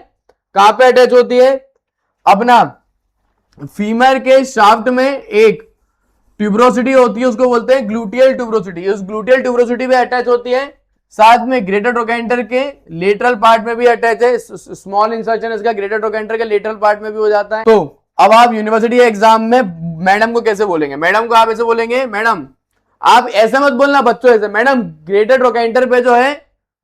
कहां पे अटैच होती है, अपना फीमर के शाफ्ट में एक ट्यूबरोसिटी होती है, उसको बोलते हैं ग्लूटियल ट्यूबरोसिटी। उस ग्लूटियल ट्यूबरोसिटी पे अटैच होती है, साथ में ग्रेटर ट्रोकेंटर के लेटरल पार्ट में भी अटैच है। स्मॉल इंसर्शन इसका ग्रेटर ट्रोकेंटर के लेटरल पार्ट में भी हो जाता है। तो अब आप यूनिवर्सिटी एग्जाम में मैडम को कैसे बोलेंगे, मैडम को आप ऐसे बोलेंगे, मैडम आप ऐसे मत बोलना बच्चों ऐसे, मैडम ग्रेटर ट्रोकेंटर पे जो है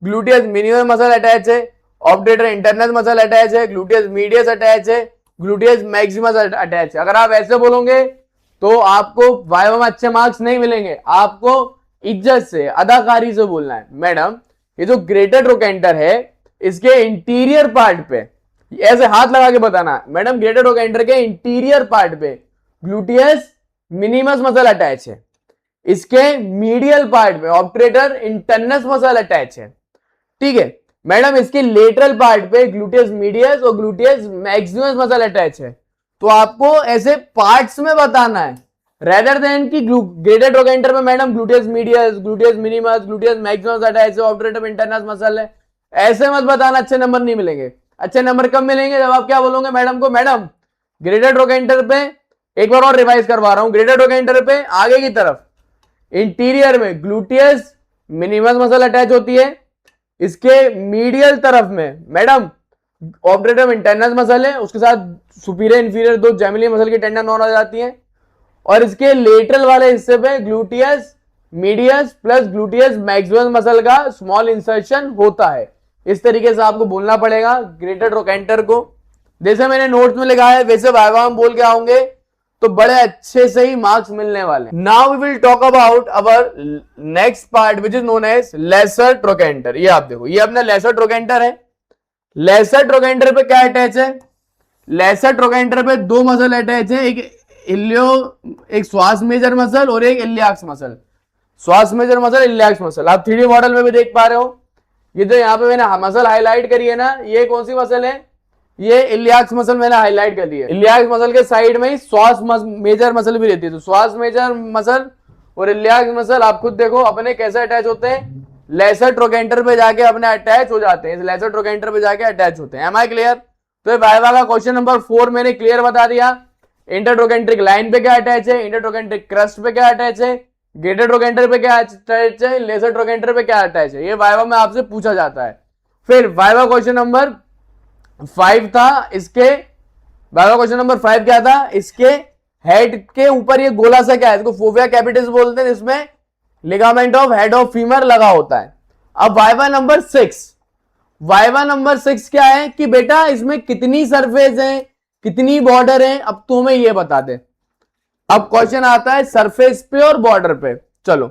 ग्लूटियस मिनिमस मसल अटैच है, ऑब्टुरेटर इंटरनस मसल अटैच है, ग्लूटियस मीडियस अटैच है, ग्लूटियस मैक्सिमस अटैच है। अगर आप ऐसे बोलोगे तो आपको वाइवा में अच्छे मार्क्स नहीं मिलेंगे। आपको इज्जत से अदाकारी से बोलना है, मैडम ये जो ग्रेटर ट्रोकेंटर है इसके इंटीरियर पार्ट पे ऐसे हाथ लगा के बताना मैडम ग्रेटर ट्रोकेंटर के इंटीरियर पार्ट पे ग्लूटियस मिनिमस मसल अटैच है, इसके मीडियल पार्ट में ऑब्टरेटर इंटरनस मसल अटैच है, ठीक है मैडम इसके लेटरल पार्ट पे ग्लूटियस मीडियस और ग्लूटियस मैक्सिमस मसल अटैच है। तो आपको ऐसे पार्ट्स में बताना है रेदर देन कि ग्रेटर ट्रोकेंटर में madam gluteus medius, gluteus minimus, gluteus Maximus attach है, ऑब्टरेटर इंटरनस मसल है। ऐसे मत बताना, अच्छे नंबर नहीं मिलेंगे। अच्छे नंबर कब मिलेंगे? जब आप क्या बोलोगे मैडम को, मैडम ग्रेटर ट्रोकेंटर पे, एक बार और रिवाइज करवा रहा हूं, ग्रेटर ट्रोकेंटर पे आगे की तरफ इंटीरियर में ग्लूटियस मिनिमस मसल अटैच होती है, इसके मीडियल तरफ में मैडम ऑब्टरेटर इंटरनस मसल है, उसके साथ सुपीरियर इंफीरियर दो जेमिनियन मसल की टेंडन और आ जाती है, और इसके लेटरल वाले हिस्से पे gluteus medius plus gluteus maximus muscle का स्मॉल इंसर्शन होता है। इस तरीके से आपको बोलना पड़ेगा ग्रेटर ट्रोकेंटर को। जैसे मैंने नोट्स में लिखा है वैसे वाइवा में बोल के आओगे तो बड़े अच्छे से ही मार्क्स मिलने वाले। Now we will talk about our next part which is known as lesser trochanter. ये आप देखो, ये अपना लेसर ट्रोकेंटर है। लेसर ट्रोकेंटर पे क्या अटैच है? लेसर ट्रोकेंटर पे दो मसल अटैच है, एक श्वास मेजर मसल और एक इलियाक्स मसल। श्वास मेजर मसल, इलियाक्स मसल आप 3D मॉडल में भी देख पा रहे हो। ये जो यहाँ पे मैंने मसल हाईलाइट करी है ना, ये कौन सी मसल है? ये इलियाक्स मसल मैंने हाईलाइट कर दी है। इलियाक्स मसल के साइड में ही श्वास मेजर मसल भी रहती है, तो श्वास मेजर मसल और इलियाक्स मसल आप खुद देखो अपने कैसे अटैच होते हैं, लेसर ट्रोकेंटर पे जाके अपने अटैच हो जाते हैं, लेसर ट्रोकेंटर पे जाके अटैच होते हैं। Am I clear? तो वाइवा का क्वेश्चन नंबर 4 मैंने क्लियर बता दिया। इंटरट्रोकेंट्रिक लाइन पे क्या अटैच है, इंटरट्रोकेंट्रिक क्रस्ट पे क्या अटैच है, ग्रेटर ट्रोकेंटर पे क्या अटैच है, लेसर ट्रोकेंटर पे क्या अटैच है, ये वाइवा में आपसे पूछा जाता है। फिर वाइवा क्वेश्चन नंबर 5 था, इसके वाइवा क्वेश्चन नंबर 5 क्या था? इसके हेड के ऊपर ये गोला सा क्या है, इसको फोविया कैपिटस बोलते हैं, इसमें ligament of head of femur लगा होता है। अब वाइवा नंबर 6, वाइवा नंबर 6 क्या है कि बेटा इसमें कितनी सरफेस है, कितनी बॉर्डर है, अब तो हमें ये बता दे। अब क्वेश्चन आता है सरफेस पे और बॉर्डर पे। चलो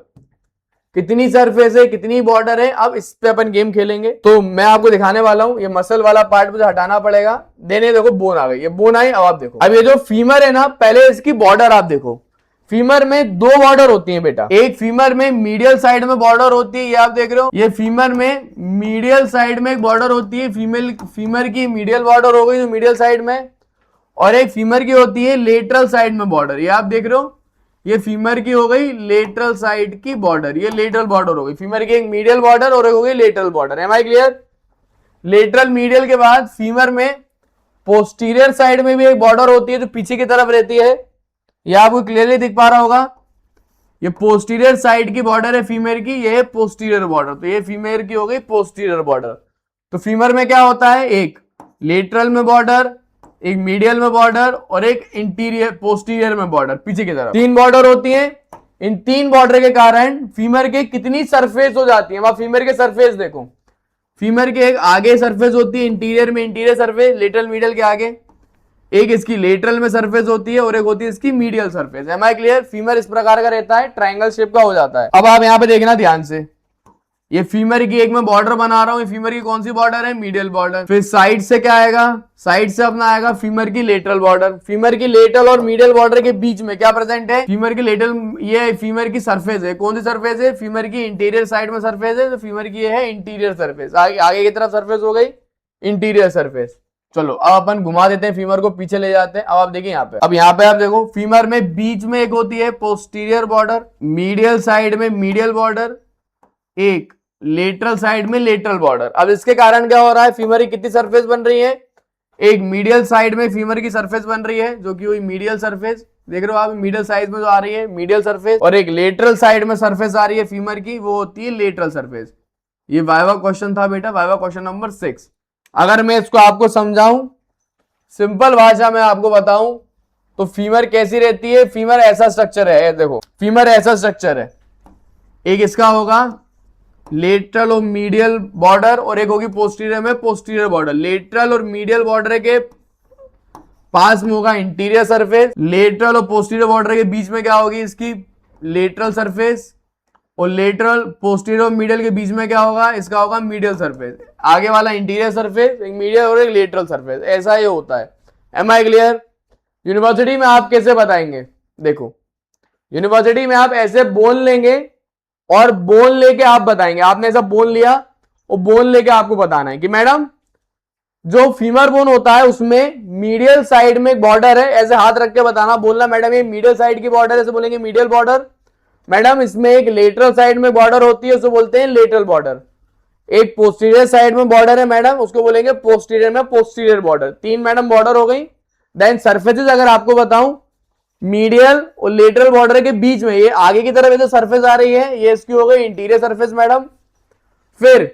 कितनी सरफेस है, कितनी बॉर्डर है, अब इस पे अपन गेम खेलेंगे। तो मैं आपको दिखाने वाला हूं, ये मसल वाला पार्ट मुझे हटाना पड़ेगा। देने देखो बोन आ गई, ये बोन आई। अब आप देखो, अब ये जो फीमर है ना, पहले इसकी बॉर्डर आप देखो। फीमर में दो बॉर्डर होती है बेटा, एक फीमर में मीडियल साइड में बॉर्डर होती है, ये आप देख रहे हो, ये फीमर में मीडियल साइड में एक बॉर्डर होती है, फीमर की मीडियल बॉर्डर हो गई जो मीडियल साइड में, और एक फीमर की होती है लेटरल साइड में बॉर्डर, ये आप देख रहे हो, ये फीमर की हो गई लेटरल साइड की बॉर्डर, ये लेटरल बॉर्डर हो गई। फीमर की एक मीडियल बॉर्डर और एक हो गई lateral border. Am I clear? Lateral medial के बाद फीमर में पोस्टीरियर साइड में भी एक बॉर्डर होती है जो पीछे की तरफ रहती है, ये आपको क्लियरली दिख पा रहा होगा, ये पोस्टीरियर साइड की बॉर्डर है फीमेल की, ये है पोस्टीरियर बॉर्डर, तो ये फीमेल की हो गई पोस्टीरियर बॉर्डर। तो फीमर में क्या होता है, एक लेटरल में बॉर्डर, एक मीडियल में बॉर्डर और एक इंटीरियर पोस्टीरियर में बॉर्डर, पीछे की तरफ 3 बॉर्डर होती है। इन 3 बॉर्डर के कारण फीमर के कितनी सरफेस हो जाती है, वहां फीमर के सरफेस देखो, फीमर के एक आगे सरफेस होती है इंटीरियर में, इंटीरियर सरफेस लेटरल मीडियल के आगे, एक इसकी लेटरल में सरफेस होती है और एक होती है इसकी medial surface. Am I clear? Femur इस प्रकार का रहता है, ट्रायंगल शेप का हो जाता है। अब आप यहां पे देखना ध्यान से, ये फीमर की एक मैं बॉर्डर बना रहा हूं, फीमर की कौन सी बॉर्डर है, मीडियल बॉर्डर। फिर साइड से क्या आएगा, साइड से अपना आएगा फीमर की लेटरल बॉर्डर। फीमर की लेटरल और मीडियल बॉर्डर के बीच में क्या प्रेजेंट है, फीमर की लेटरल, ये फीमर की सरफेस है, कौन सी सरफेस है, फीमर की इंटीरियर साइड में सरफेस है, तो फीमर की है इंटीरियर सरफेस, आगे की तरफ सरफेस हो गई इंटीरियर सरफेस। चलो अब अपन घुमा देते हैं, फीमर को पीछे ले जाते हैं। अब आप देखिए यहाँ पे, अब यहाँ पे आप देखो फीमर में बीच में एक होती है पोस्टीरियर बॉर्डर, मीडियल साइड में मीडियल बॉर्डर, एक लेटरल साइड में लेटरल बॉर्डर। अब इसके कारण क्या हो रहा है, फीमर की कितनी सरफेस बन रही है, एक मीडियल साइड में फीमर की सरफेस बन रही है जो कि हुई मीडियल सरफेस, देख रहे हो आप मीडियल साइड में जो आ रही है मीडियल सरफेस, और एक लेटरल साइड में सरफेस आ रही है फीमर की, वो होती है लेटरल सरफेस। ये वाइवा क्वेश्चन था बेटा, वाइवा क्वेश्चन नंबर 6। अगर मैं इसको आपको समझाऊं, सिंपल भाषा में आपको बताऊं तो फीमर कैसी रहती है, फीमर ऐसा स्ट्रक्चर है, देखो फीमर ऐसा स्ट्रक्चर है, एक इसका होगा लेटरल और मीडियल बॉर्डर और एक होगी पोस्टीरियर में पोस्टीरियर बॉर्डर। लेटरल और मीडियल बॉर्डर के पास में होगा इंटीरियर सरफेस, लेटरल और पोस्टीरियर बॉर्डर के बीच में क्या होगी इसकी लेटरल सरफेस, और लेटरल पोस्टीरियर और मीडियल के बीच में क्या होगा, इसका होगा मीडियल सरफेस। आगे वाला इंटीरियर सरफेस, एक मीडियल और एक लेटरल सरफेस, ऐसा ये होता है। Am I clear? यूनिवर्सिटी में आप कैसे बताएंगे, देखो यूनिवर्सिटी में आप ऐसे बोन लेंगे और बोन लेके आप बताएंगे। आपने ऐसा बोन लिया और बोन लेके आपको बताना है कि मैडम जो फीमर बोन होता है उसमें मीडियल साइड में एक बॉर्डर है, ऐसे हाथ रख के बताना, बोलना मैडम ये मीडियल साइड की बॉर्डर है, ऐसे बोलेंगे मीडियल बॉर्डर। मैडम इसमें एक लेटरल साइड में बॉर्डर होती है, उसे बोलते हैं लेटरल बॉर्डर। एक पोस्टीरियर साइड में बॉर्डर है मैडम, उसको बोलेंगे पोस्टीरियर में पोस्टीरियर बॉर्डर। 3 मैडम बॉर्डर हो गई। देन सरफेसेस अगर आपको बताऊं, मीडियल और लेटरल बॉर्डर के बीच में ये आगे की तरफ जो सरफेस आ रही है ये इसकी हो गई इंटीरियर सरफेस मैडम। फिर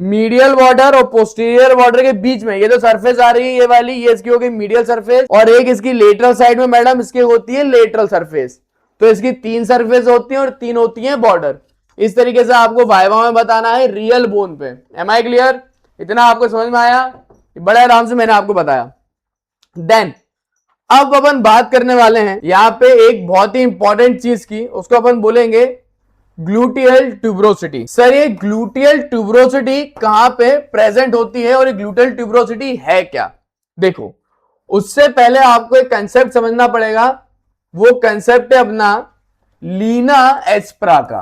मीडियल बॉर्डर और पोस्टीरियर बॉर्डर के बीच में ये जो सरफेस आ रही है ये वाली, ये इसकी हो गई मीडियल सरफेस। और एक इसकी लेटरल साइड में मैडम इसकी होती है लेटरल सरफेस। तो इसकी 3 सरफेस होती है और 3 होती है बॉर्डर। इस तरीके से आपको वाइवा में बताना है रियल बोन पे। Am I clear? इतना आपको समझ में आया? बड़े आराम से मैंने आपको बताया। देन अब अपन बात करने वाले हैं यहां पे एक बहुत ही इंपॉर्टेंट चीज की, उसको अपन बोलेंगे ग्लूटियल ट्यूबरोसिटी। सर ये ग्लूटियल ट्यूबरोसिटी कहां पे प्रेजेंट होती है और ये ग्लूटियल ट्यूबरोसिटी है क्या? देखो उससे पहले आपको एक कंसेप्ट समझना पड़ेगा। वो कंसेप्ट है अपना लीना एस्प्रा का।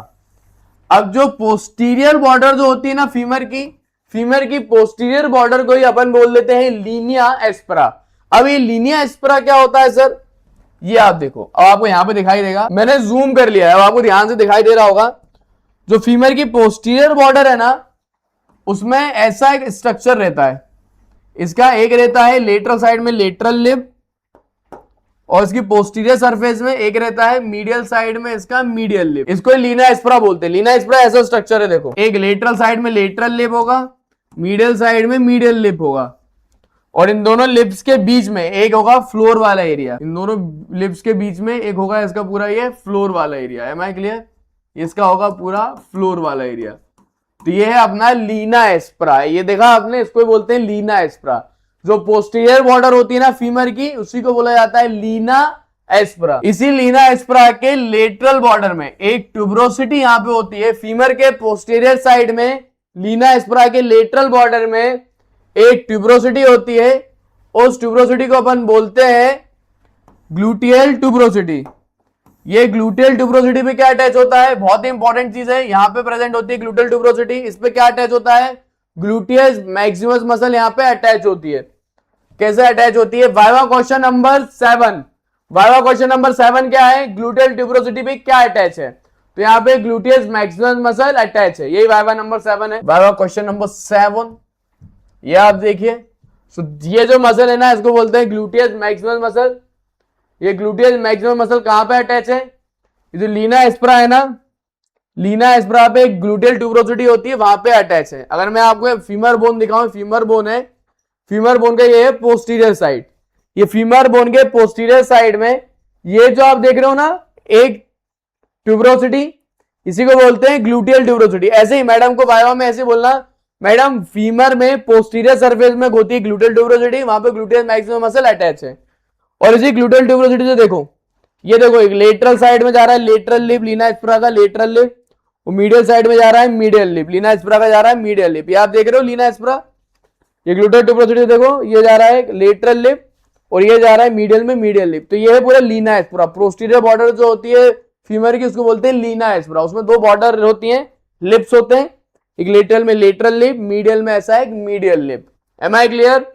अब जो पोस्टीरियर बॉर्डर जो होती है ना फीमर की पोस्टीरियर बॉर्डर को ही अपन बोल देते हैं लीनिया एस्प्रा। अब ये लीनिया एस्प्रा क्या होता है सर? ये आप देखो, अब आपको यहां पे दिखाई देगा, मैंने जूम कर लिया है, अब आपको ध्यान से दिखाई दे रहा होगा। जो फीमर की पोस्टीरियर बॉर्डर है ना उसमें ऐसा एक स्ट्रक्चर रहता है। इसका एक रहता है लेटरल साइड में लेटरल लिप, और इसकी पोस्टीरियर सरफेस में एक रहता है मीडियल साइड में इसका मीडियल लिप। इसको लीना एस्प्रा बोलते हैं। लीना एस्प्रा ऐसा स्ट्रक्चर है, देखो एक लेटरल साइड में लेटरल लिप होगा, मीडियल साइड में मीडियल लिप होगा, और इन दोनों लिप्स के बीच में एक होगा फ्लोर वाला एरिया। इन दोनों लिप्स के बीच में एक होगा इसका पूरा ये फ्लोर वाला एरिया। M I clear? इसका होगा पूरा फ्लोर वाला एरिया। तो ये है अपना लीना एस्प्रा। ये देखा आपने, इसको बोलते हैं लीना एस्प्रा। जो पोस्टीरियर बॉर्डर होती है ना फीमर की, उसी को बोला जाता है लीना एस्प्रा। इसी लीना एस्प्रा के लेटरल बॉर्डर में एक ट्यूबरोसिटी यहां पे होती है। फीमर के पोस्टीरियर साइड में लीना एस्प्रा के लेटरल बॉर्डर में एक ट्यूबरोसिटी होती है। उस ट्यूबरोसिटी को अपन बोलते हैं ग्लूटियल ट्यूबरोसिटी। ये ग्लूटियल ट्यूबरोसिटी पे क्या अटैच होता है? बहुत ही इंपॉर्टेंट चीज है, यहां पे प्रेजेंट होती है ग्लूटियल ट्यूबरोसिटी। इस पे क्या अटैच होता है? ग्लूटियस मैक्सिमस मसल यहां पे अटैच होती है। कैसे अटैच होती है? Viva question number 7। Viva question number 7 क्या है? ग्लूटियल ट्यूबरोसिटी पे क्या अटैच है? तो यहाँ पे ग्लूटियस मैक्सिमस मसल अटैच है। यही वाइवा नंबर 7 है। वाइवा क्वेश्चन नंबर 7 ये आप देखिए। ये जो मसल है ना इसको बोलते हैं ग्लूटियस मैक्सिमस मसल। ये ग्लूटियस मैक्सिमस मसल कहां पे अटैच है? ये जो लीना एस्प्रा है ना, लीना एस्प्रा पे ग्लूटियल ट्यूबरोसिटी होती है, वहां पे अटैच है। अगर मैं आपको फीमर बोन दिखाऊं, फीमर बोन है, फीमर बोन का ये है पोस्टीरियर साइड। ये फीमर बोन के पोस्टीरियर साइड में ये जो आप देख रहे हो ना एक ट्यूबरोसिटी, इसी को बोलते हैं ग्लूटियल ट्यूबरोसिटी। ऐसे ही मैडम को वाइवा में ऐसे बोलना, मैडम फीमर में पोस्टीरियर सरफेस में होती है ग्लूटियल ट्यूबरोसिटी, वहां पे ग्लूटियस मैक्सिमम मसल अटैच है। और इसी ग्लूटियल ट्यूबरोसिटी से देखो, ये देखो एक लेटरल साइड में जा रहा है लेटरल लिप, लीना एस्प्रा का लेटरल लिप, और मीडियल साइड में जा रहा है मीडियल लिप, लीना एस्प्रा का जा रहा है मीडियल लिप। ये आप देख रहे हो लीना एस्प्रा। ये ग्लूटियल ट्यूबरोसिटी देखो, ये जा रहा है लेटरल लिप और ये जा रहा है मीडियल में मीडियल लिप। तो ये है पूरा लीना एस्प्रा। पोस्टीरियर बॉर्डर जो होती है फीमर की उसको बोलते हैं लीना एस्प्रा। उसमें 2 बॉर्डर होती हैं, लिप्स होते हैं, एक लेटरल में लेटरल लिप, मीडियल में ऐसा एक medial lip. Am I clear?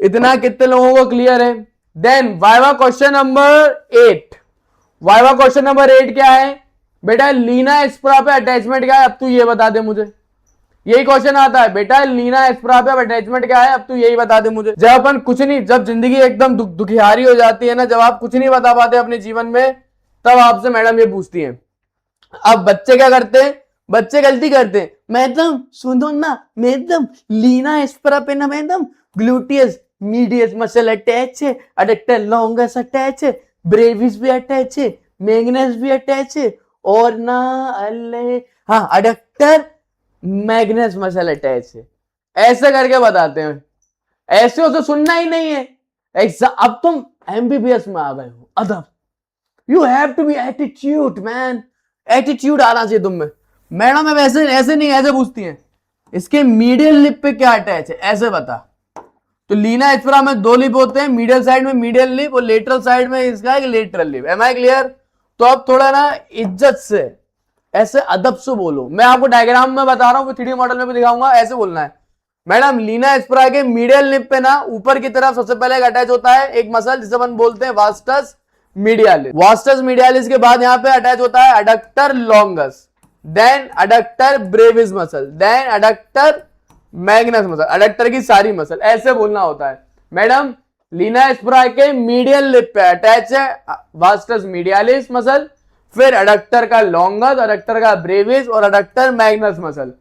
इतना कितने लोगों को क्लियर है? Then viva question number 8। Viva question number 8 क्या है बेटा? लीना एस्प्रा पे अटैचमेंट क्या है? अब तू ये बता दे मुझे। यही क्वेश्चन आता है बेटा, लीना एस्प्रा पे अटैचमेंट क्या है? अब तू यही बता दे मुझे। जब अपन कुछ नहीं, जब जिंदगी एकदम दुखियारी हो जाती है ना, जब आप कुछ नहीं बता पाते अपने जीवन में, तब आपसे मैडम ये पूछती है। अब बच्चे क्या करते हैं? बच्चे गलती करते हैं, मैडम सुनो ना, मैडम लीना एस्प्रा पे ना madam gluteus medius muscle attach है, अडक्टर लॉन्गस अटैच है, ब्रेविस भी अटैच है, मैग्नस भी अटैच है, और ना अल्ले हाँ अडक्टर मैग्नस मसल अटैच है। ऐसे करके बताते हैं। ऐसे उसे सुनना ही नहीं है। अब तुम एमबीबीएस में आ गए हो, अदब। You have to be attitude man. Attitude आना चाहिए तुम में। मैडम अब ऐसे ऐसे नहीं, ऐसे पूछती हैं, इसके मीडियल लिप पे क्या अटैच है, ऐसे बता। तो लीना एस्पेरा में 2 लिप होते हैं, मीडियल साइड में मीडियल लिप और लेटरल साइड में इसका एक lateral lip. Am I clear? तो अब थोड़ा ना इज्जत से, ऐसे अदब से बोलो। मैं आपको डायग्राम में बता रहा हूँ, 3D मॉडल में भी दिखाऊंगा, ऐसे बोलना है। मैडम लीना एस्पेरा के मीडियल लिप पे ना ऊपर की तरफ सबसे पहले अटैच होता है एक मसल जिसे अपन बोलते हैं वास्टस मीडियालिस। वास्टस मीडियालिस के बाद यहां पे अटैच होता है adductor longus, then adductor brevis muscle, then adductor magnus muscle, adductor की सारी मसल, ऐसे बोलना होता है। मैडम लीना एस्पेरा के मीडियल लिप पे अटैच है वास्टस मीडियालिस मसल, फिर अडक्टर का लॉन्गस, अडक्टर का ब्रेविस और अडक्टर मैग्नस मसल,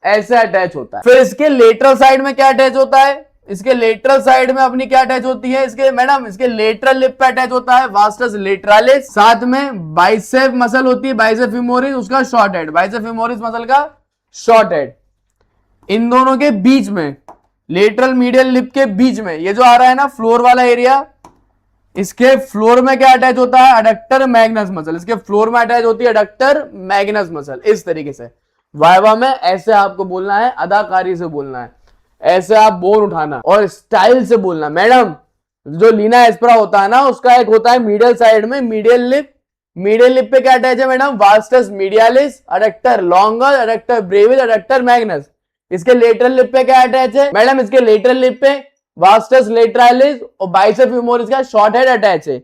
ऐसे अटैच होता है। फिर इसके लेटरल साइड में क्या अटैच होता है, इसके लेटरल साइड में अपनी क्या अटैच होती है, इसके मैडम इसके लेटरल लिप पे अटैच होता है वास्टस लेटरालिस, साथ में बाइसेप मसल होती है, बाइसेप फेमोरिस, उसका short head, bicep femoris muscle का शॉर्ट हेड। इन दोनों के बीच में, लेटरल मीडियल लिप के बीच में ये जो आ रहा है ना फ्लोर वाला एरिया, इसके फ्लोर में क्या अटैच होता है अडक्टर मैग्नस मसल, इसके फ्लोर में अटैच होती है अडक्टर मैग्नस मसल। इस तरीके से वाइवा में ऐसे आपको बोलना है, अदाकारी से बोलना है, ऐसे आप बोन उठाना और स्टाइल से बोलना। मैडम जो लीना एस्पेरा होता है ना उसका एक होता है मीडियल साइड में मीडियल लिप, मीडियल लिप पे क्या अटैच है madam vastus medialis, adductor longus, adductor brevis, adductor magnus. इसके लेटरल लिप पे क्या अटैच है मैडम, इसके लेटरल लिप पे वास्टस लेटरालिस और बाइसेप फेमोरिस का शॉर्ट हेड अटैच है,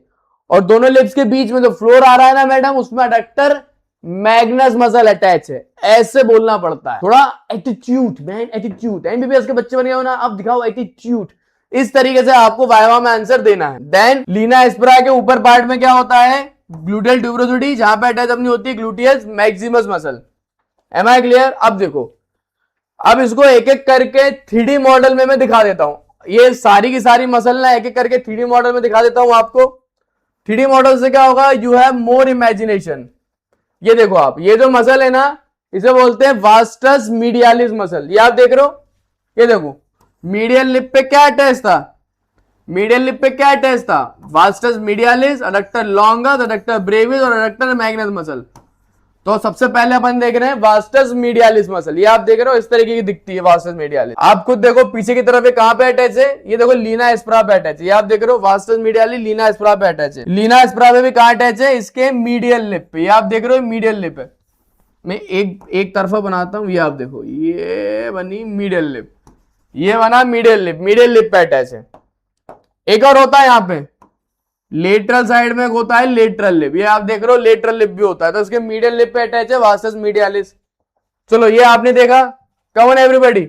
और दोनों लिप्स के बीच में जो फ्लोर आ रहा है ना मैडम उसमें अडक्टर मैग्नस मसल अटैच है, ऐसे बोलना पड़ता है। थोड़ा एटीट्यूड मैन, एटीट्यूड। एमबीबीएस के बच्चे बन गए हो ना, अब दिखाओ एटीट्यूड। इस तरीके से आपको वाइवा में आंसर देना है। देन लीना एस्पेरा के ऊपर पार्ट में क्या होता है ग्लूटेल ट्यूबरोसिटी, जहां पे अटैच अपनी होती है gluteus maximus muscle. Am I clear? अब देखो, अब इसको एक एक करके 3D मॉडल में मैं दिखा देता हूं। ये सारी की सारी मसल ना एक एक करके 3D मॉडल में दिखा देता हूं आपको। 3D मॉडल से क्या होगा, यू हैव मोर इमेजिनेशन। ये देखो आप, ये जो मसल है ना इसे बोलते हैं वास्टस मीडियालिस मसल। ये आप देख रहे हो, ये देखो मीडियल लिप पे क्या अटैच था, मीडियल लिप पे क्या अटैच था vastus medialis, adductor longus, adductor brevis और अडक्टर मैग्नस मसल। तो सबसे पहले अपन देख रहे हैं वास्टस मीडियालिस मसल। ये आप देख रहे हो इस तरीके की दिखती है वास्टस मीडियालिस। आप खुद देखो पीछे की तरफ कहां पे अटैच है, ये देखो लीना एस्पेरा पे अटैच है। ये आप देख रहे हो वास्टस मीडियालिस लीना एस्पेरा पे अटैच है। लीना एस्पेरा पे भी कहां अटैच है, इसके मीडियल लिप पे। ये आप देख रहे हो मीडियल लिप है। मैं एक तरफा बनाता हूं, ये आप देखो ये बनी मीडियल लिप, ये बना मीडियल लिप, मीडियल लिप पे अटैच है। एक और होता है यहाँ पे लेटरल साइड में होता है लेटरल लिप। ये आप देख रहे हो लेटरल लिप भी होता है, तो उसके मीडियल लिप पे अटैच है वास्टस मीडियालिस। चलो ये आपने देखा, come on everybody,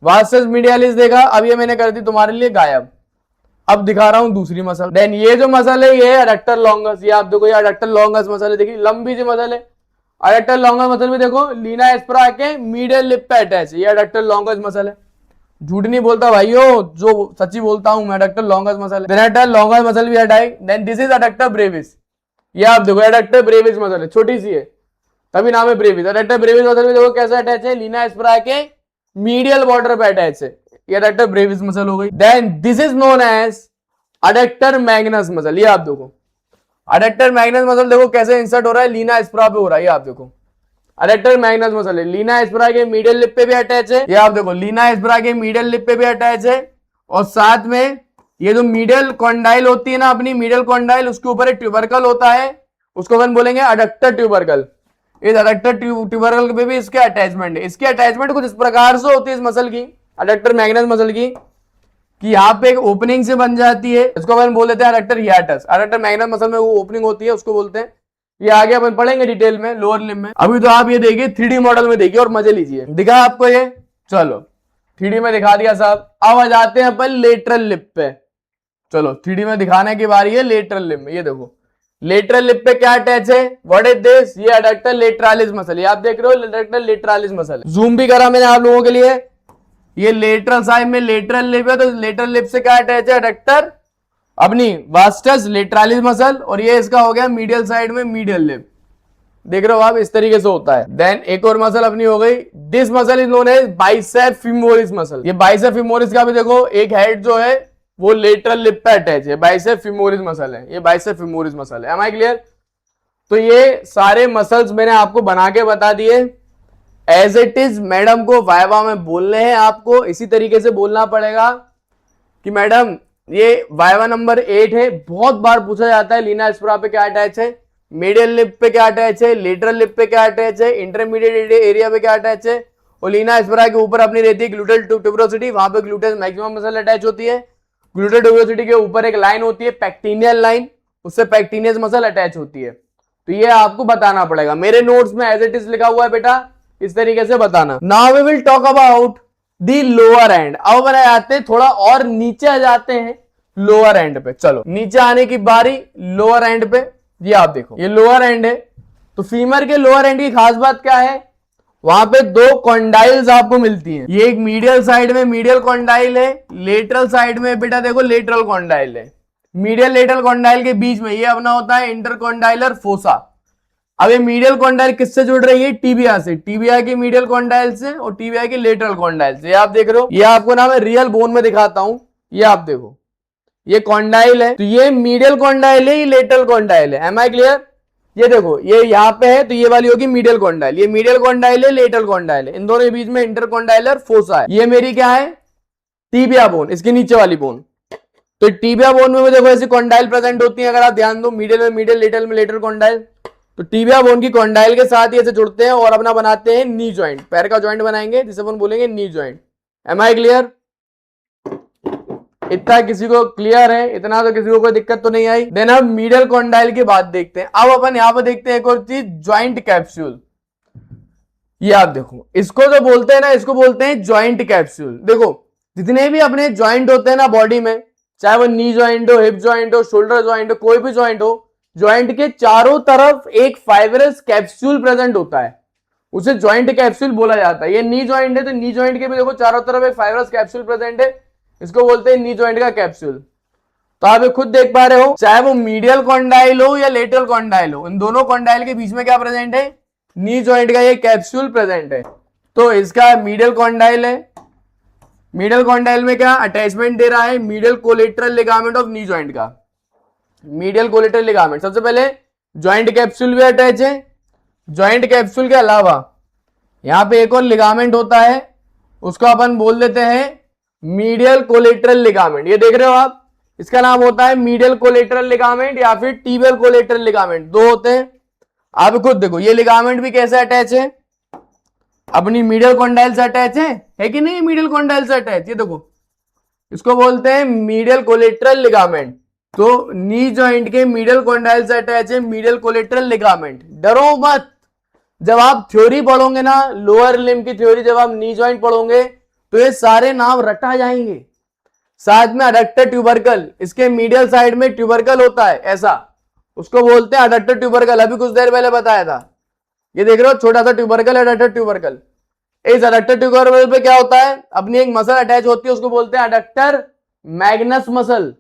vastus medialis देखा। अब ये मैंने कर दी तुम्हारे लिए गायब। अब दिखा रहा हूं दूसरी मसल। देन ये जो मसल है ये है अडक्टर लॉन्गस। ये आप देखो ये अडक्टर लॉन्गस मसल है, देखिए लंबी सी मसल है। अडक्टर लॉन्गस मसल भी देखो लीना एस्पेरा के मीडियल लिप पे अटैच है। ये अडक्टर लॉन्गस मसल है, झूठ नहीं बोलता भाइयों, जो सच्ची बोलता हूं मैं। अडक्टर लॉन्गस मसल है, अडक्टर लॉन्गस मसल भी हटाई। Then this is adductor brevis. ये आप देखो अडक्टर ब्रेविस मसल है, छोटी सी है तभी नाम है ब्रेविस। अडक्टर ब्रेविस मसल भी देखो कैसे अटैच है, लीना एस्पेरा के मीडियल बॉर्डर पे अटैच है। ये अडक्टर ब्रेविस मसल हो गई। Then this is known as adductor magnus muscle. ये आप देखो अडक्टर मैग्नस मसल देखो कैसे इंसर्ट हो रहा है, लीना एस्पेरा पे हो रहा है। ये आप देखो अडक्टर मैग्नस मसल है, लीना एस्पेरा के मीडियल लिप पे भी अटैच है। ये आप देखो लीना एस्पेरा के मीडियल लिप पे भी अटैच है, और साथ में ये जो मीडियल कॉन्डाइल होती है ना अपनी मीडियल कॉन्डाइल, उसके ऊपर एक ट्यूबरकल होता है, उसको अपन बोलेंगे अडक्टर ट्यूबरकल। इस अडक्टर ट्यूबरकल पे भी इसके अटैचमेंट है। इसकी अटैचमेंट कुछ इस प्रकार से होती है इस मसल की, अडक्टर मैग्नस मसल की, कि यहाँ पे एक ओपनिंग से बन जाती है, इसको अपन बोल देते हैं अडक्टर हियाटस। अडक्टर मैग्नस मसल में वो ओपनिंग होती है, उसको बोलते हैं। ये आगे अपन पढ़ेंगे डिटेल में लोअर लिम्ब में। अभी तो आप ये देखिए 3D मॉडल में देखिए और मजे लीजिए। दिखा आपको ये, चलो 3D में दिखा दिया साहब। अब आ जाते हैं अपन लेटरल लिप पे। चलो 3D में दिखाने की बारी है लेटरल लिप में। ये देखो लेटरल लिप पे क्या अटैच है, व्हाट इज दिस, ये अडक्टर लेटरालिस मसल। ये आप देख रहे हो अडक्टर लेटरालिस मसल। जूम भी करा मैंने आप लोगों के लिए। ये लेटरल साइड में लेटरल लिप है, तो लेटरल लिप से क्या अटैच है अडक्टर अपनी वास्टस लेटरालिस मसल, और ये इसका हो गया मीडियल साइड में मीडियल लिप। देख रहे हो आप इस तरीके से होता है। देन एक और मसल अपनी हो गई, this muscle is known as bicep femoris muscle. ये बाइसेप फीमोरिस का भी देखो एक हेड जो है वो लेटरल लिप पे अटैच है, बाइसेप फीमोरिस मसल है। ये बाइसेप फीमोरिस मसल है। Am I clear? तो ये सारे मसल्स मैंने आपको बना के बता दिए एज इट इज। मैडम को वाइवा में बोलने हैं, आपको इसी तरीके से बोलना पड़ेगा कि मैडम ये वाइवा नंबर 8 है। बहुत बार पूछा जाता है लीना एस्पेरा पे क्या अटैच है, मीडियल लिप पे क्या अटैच है, लेटरल लिप पे क्या अटैच है, इंटरमीडिएट एरिया पे क्या अटैच है। और लीना एस्पेरा के ऊपर अपनी रहती है ग्लूटल ट्यूबरोसिटी, वहां पे ग्लूटेस मैक्सिमम मसल अटैच होती है। ग्लूटल ट्यूबरोसिटी के ऊपर एक लाइन होती है पेक्टिनियल लाइन, उससे पेक्टिनियस मसल अटैच होती है। तो ये आपको बताना पड़ेगा। मेरे नोट्स में एज इट इज लिखा हुआ है बेटा, इस तरीके से बताना। Now we will talk about the lower end. अब बनाए जाते हैं थोड़ा और नीचे आ जाते हैं लोअर एंड पे। चलो नीचे आने की बारी लोअर एंड पे। ये आप देखो ये लोअर एंड है। तो फीमर के लोअर एंड की खास बात क्या है, वहां पे दो कॉन्डाइल्स आपको मिलती हैं। ये एक मीडियल साइड में मीडियल कॉन्डाइल है, लेटरल साइड में बेटा देखो लेटरल कॉन्डाइल है। मीडियल लेटरल कॉन्डाइल के बीच में ये अपना होता है इंटरकॉन्डाइलर फोसा। अब ये मीडियल कॉन्डाइल किससे जुड़ रही है, टीबिया से, टीबिया की मीडियल कॉन्डाइल से और टीबिया की लेटरल कॉन्डाइल से। ये आप देख रहे हो, ये आपको ना मैं रियल बोन में दिखाता हूं। ये आप देखो ये कॉन्डाइल है, तो ये मीडियल कॉन्डाइल है, ये लेटरल कॉन्डाइल है। Am I clear? ये देखो ये यहां पे है, तो ये वाली होगी मीडियल कॉन्डाइल। ये मीडियल कॉन्डाइल है, लेटरल कॉन्डाइल है, इन दोनों के बीच में इंटरकॉन्डाइलर फोसा है। ये मेरी क्या है, टीबिया बोन, इसके नीचे वाली बोन। तो टीबिया बोन में भी देखो ऐसी कॉन्डाइल प्रेजेंट होती है। अगर आप ध्यान दो, मीडियल में मीडियल, लेटरल में लेटरल कॉन्डाइल। तो टीबिया बोन की कॉन्डाइल के साथ ही ऐसे जुड़ते हैं और अपना बनाते हैं नी जॉइंट, पैर का जॉइंट बनाएंगे जिसे अपन बोलेंगे knee joint. Am I clear? इतना किसी को क्लियर है? इतना तो किसी को कोई दिक्कत तो नहीं आई। देन अब मीडियल कॉन्डाइल की बात देखते हैं। अब अपन यहां पर देखते हैं एक और चीज, जॉइंट कैप्सूल। ये आप देखो, इसको जो बोलते हैं ना, इसको बोलते हैं जॉइंट कैप्सूल। देखो जितने भी अपने जॉइंट होते हैं ना बॉडी में, चाहे वो नी जॉइंट हो, हिप जॉइंट हो, शोल्डर जॉइंट हो, कोई भी जॉइंट हो, जॉइंट के चारों तरफ एक फाइब्रस कैप्सूल प्रेजेंट होता है, उसे जॉइंट कैप्सूल बोला जाता है। ये नी जॉइंट है, तो नी जॉइंट के भी देखो चारों तरफ एक फाइब्रस कैप्सूल प्रेजेंट है, इसको बोलते हैं नी जॉइंट का कैप्सूल। तो आप ये खुद देख पा रहे हो, चाहे वो मीडियल कॉन्डाइल हो या लेटरल कॉन्डाइल हो, इन दोनों कॉन्डाइल के बीच में क्या प्रेजेंट है, नी जॉइंट का ये कैप्सूल प्रेजेंट है। तो इसका मीडियल कॉन्डाइल है, मीडियल कॉन्डाइल में क्या अटैचमेंट दे रहा है, medial collateral ligament of knee joint का, मीडियल कोलेटरल लिगामेंट। सबसे पहले जॉइंट कैप्सूल भी अटैच है। जॉइंट कैप्सूल के अलावा यहां पे एक और लिगामेंट होता है, उसको अपन बोल देते हैं मीडियल कोलेटरल लिगामेंट। ये देख रहे हो आप, इसका नाम होता है मीडियल कोलेटरल लिगामेंट या फिर टिबियल कोलेटरल लिगामेंट, दो होते हैं। आप खुद देखो ये लिगामेंट भी कैसे अटैच है, अपनी मीडियल कॉन्डाइल से अटैच है कि नहीं, मीडियल कॉन्डाइल से अटैच। ये देखो इसको बोलते हैं मीडियल कोलेटरल लिगामेंट। तो नी जॉइंट के मीडियल कॉन्डाइल से अटैच है मीडियल कोलेटरल लिगामेंट। डरो मत, जब आप थ्योरी पढ़ोगे ना, लोअर लिम्ब की थ्योरी, जब आप नी जॉइंट पढ़ोगे तो ये सारे नाम रटा जाएंगे। साथ में अडक्टर ट्यूबरकल, इसके मीडियल साइड में ट्यूबरकल होता है ऐसा, उसको बोलते हैं अडक्टर ट्यूबरकल। अभी कुछ देर पहले बताया था, ये देख रहे हो छोटा सा ट्यूबरकल, अडक्टर ट्यूबरकल। इस अडक्टर ट्यूबरकल पे क्या होता है, अपनी एक मसल अटैच होती है, उसको बोलते हैं अडक्टर मैग्नस मसल,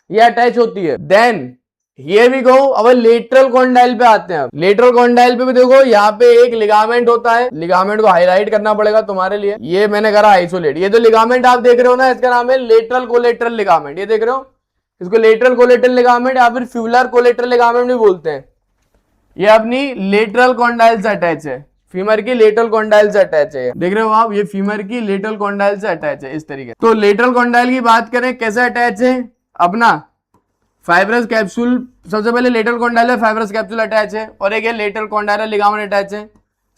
ये अटैच होती है। देन ये भी गो, अब लेटरल कॉन्डाइल पे आते हैं। लेटरल कॉन्डाइल पे भी देखो यहाँ पे एक लिगामेंट होता है, लिगामेंट को हाईलाइट करना पड़ेगा तुम्हारे लिए, ये मैंने करा आइसोलेट। ये जो लिगामेंट आप देख रहे हो ना, इसका नाम है लेटरल कोलेटरल लिगामेंट। ये देख रहे हो, इसको लेटरल कोलेटरल लिगामेंट या फिर फ्यूलर कोलेटरल लिगामेंट भी बोलते हैं। ये अपनी लेटरल कॉन्डाइल से अटैच है, फीमर की लेटरल कॉन्डाइल से अटैच है। देख रहे हो आप, ये फीमर की लेटरल कॉन्डाइल से अटैच है इस तरीके। तो लेटरल कॉन्डाइल की बात करें कैसे अटैच है, अपना फाइब्रस कैप्सूल, सबसे पहले lateral condylar fibrous capsule attach है, और एक है लेटरल कॉन्डाइलर लिगामेंट अटैच है।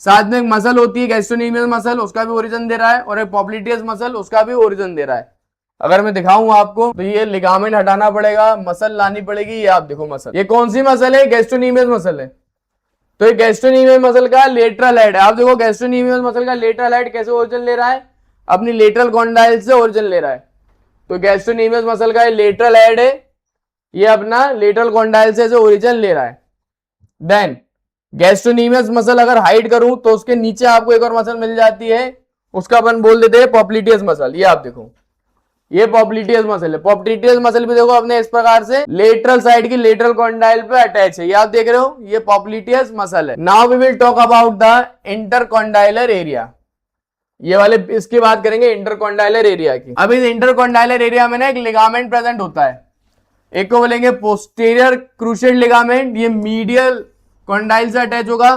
साथ में एक मसल होती है गैस्ट्रोनेमियस मसल, उसका भी ओरिजिन दे रहा है, और एक पॉप्लिटियस मसल, उसका भी ओरिजिन दे रहा है। अगर मैं दिखाऊं आपको तो ये लिगामेंट हटाना पड़ेगा, मसल लानी पड़ेगी। ये आप देखो मसल, ये कौन सी मसल है, गैस्ट्रोनेमियस मसल है। तो ये गैस्ट्रोनेमियस मसल का लेटरल हेड है। आप देखो गैस्ट्रोनेमियस मसल का लेटरल हेड कैसे ओरिजिन ले रहा है, अपनी लेटरल कॉन्डाइल से ओरिजिन ले रहा है। तो गैस्ट्रोनेमियस मसल का लेटरल हेड है, ये अपना लेटरल कॉन्डाइल से ओरिजिन ले रहा है। देन गैस्ट्रोनेमियस मसल अगर हाइड करूं तो उसके नीचे आपको एक और मसल मिल जाती है, उसका अपन बोल देते हैं पॉप्लिटियस मसल। ये आप देखो, ये पॉप्लिटियस मसल है। पॉप्लिटियस मसल भी देखो अपने इस प्रकार से लेटरल साइड की लेटरल कॉन्डाइल पे अटैच है। ये आप देख रहे हो, ये पॉप्लिटियस मसल है। Now we will talk about the intercondylar area. ये वाले इसकी बात करेंगे इंटरकॉन्डाइलर एरिया की। अब इस इंटरकॉन्डाइलर एरिया में ना एक लिगामेंट प्रेजेंट होता है, एक को बोलेंगे पोस्टीरियर क्रूशिएट लिगामेंट, ये मीडियल कॉन्डाइल से अटैच होगा,